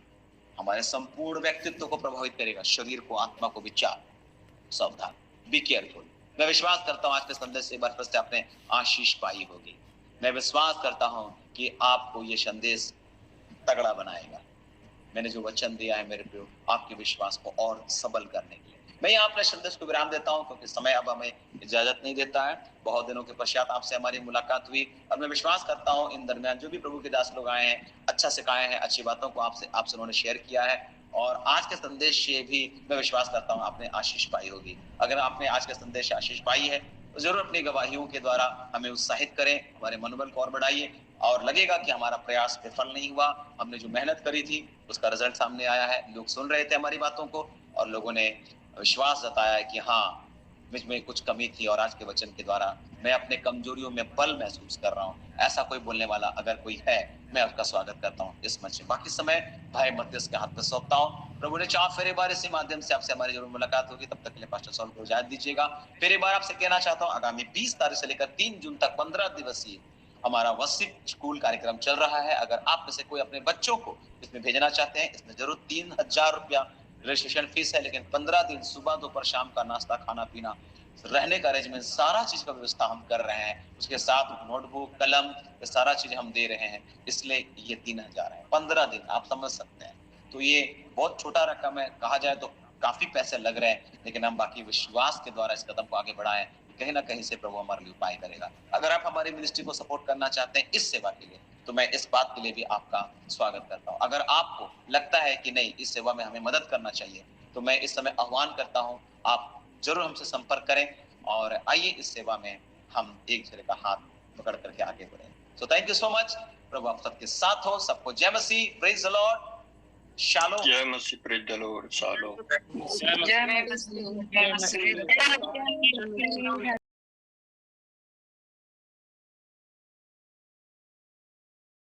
हमारे संपूर्ण व्यक्तित्व को प्रभावित करेगा, शरीर को, आत्मा को। विचार, सावधान, बी केयरफुल। मैं विश्वास करता हूँ आज के संदेश से बार से आपने आशीष पाई होगी। मैं विश्वास करता हूं कि आपको ये संदेश तगड़ा बनाएगा। मैंने जो वचन दिया है मेरे प्रियो, आपके विश्वास को और सबल करने के लिए मैं यहाँ अपने संदेश को विराम देता हूं, क्योंकि समय अब हमें इजाजत नहीं देता है। बहुत दिनों के पश्चात आपसे हमारी मुलाकात हुई, और मैं विश्वास करता हूं इन दरमियान जो भी प्रभु के दास लोग आए हैं, अच्छा सिखाए हैं, अच्छी बातों को आपसे उन्होंने शेयर किया है। और आज के संदेश से भी मैं विश्वास करता हूँ आपने आशीष पाई होगी। अगर आपने आज के संदेश से आशीष पाई है तो जरूर अपनी गवाहियों के द्वारा हमें उत्साहित करें, हमारे मनोबल को और बढ़ाइए। और लगेगा कि हमारा प्रयास विफल नहीं हुआ, हमने जो मेहनत करी थी उसका रिजल्ट सामने आया है, लोग सुन रहे थे हमारी बातों को, और लोगों ने विश्वास जताया है कि हाँ मुझ में कुछ कमी थी, और आज के वचन के द्वारा मैं अपने कमजोरियों में बल महसूस कर रहा हूँ। ऐसा कोई बोलने वाला अगर कोई है, मैं उसका स्वागत करता हूँ इस मंच में। बाकी समय भाई मत्तियास के हाथ में सौंपता हूँ। प्रभु ने चाहा फिर एक बार इसी माध्यम से आपसे हमारी जरूर मुलाकात होगी। तब तक के लिए पास्टर सॉल को इजाजत दीजिएगा। फिर एक बार आपसे कहना चाहता हूँ, आगामी 20 तारीख से लेकर 3 जून तक 15 दिवसीय हमारा वर्शिप स्कूल कार्यक्रम चल रहा है। अगर आप में से कोई अपने बच्चों को इसमें भेजना चाहते हैं, इसमें जरूर 3000 रुपया रजिस्ट्रेशन फीस है, लेकिन 15 दिन सुबह दोपहर शाम का नाश्ता, खाना पीना, रहने का अरेंजमेंट, सारा चीज का व्यवस्था हम कर रहे हैं। उसके साथ नोटबुक, कलम, ये सारा चीज हम दे रहे हैं। इसलिए ये 3000 है, 15 दिन, आप समझ सकते हैं। तो ये बहुत छोटा रकम है, कहा जाए तो काफी पैसे लग रहे हैं, लेकिन हम बाकी विश्वास के द्वारा इस कदम को आगे बढ़ाएं, कहीं ना कहीं से प्रभु हमारे लिए उपाय करेगा। अगर आप हमारी मिनिस्ट्री को सपोर्ट करना चाहते हैं इस सेवा के लिए, तो मैं इस बात के लिए भी आपका स्वागत करता हूँ। अगर आपको लगता है कि नहीं, इस सेवा में हमें मदद करना चाहिए, तो मैं इस समय आह्वान करता हूँ, आप जरूर हमसे संपर्क करें और आइए इस सेवा में हम एक दूसरे का हाथ पकड़ करके आगे बढ़े। So thank you so much. प्रभु आप सबके साथ हो। सबको जय मसीह, प्रेज द लॉर्ड, शालोम। जय मसीह, प्रेज द लॉर्ड, शालोम। जय मसीह।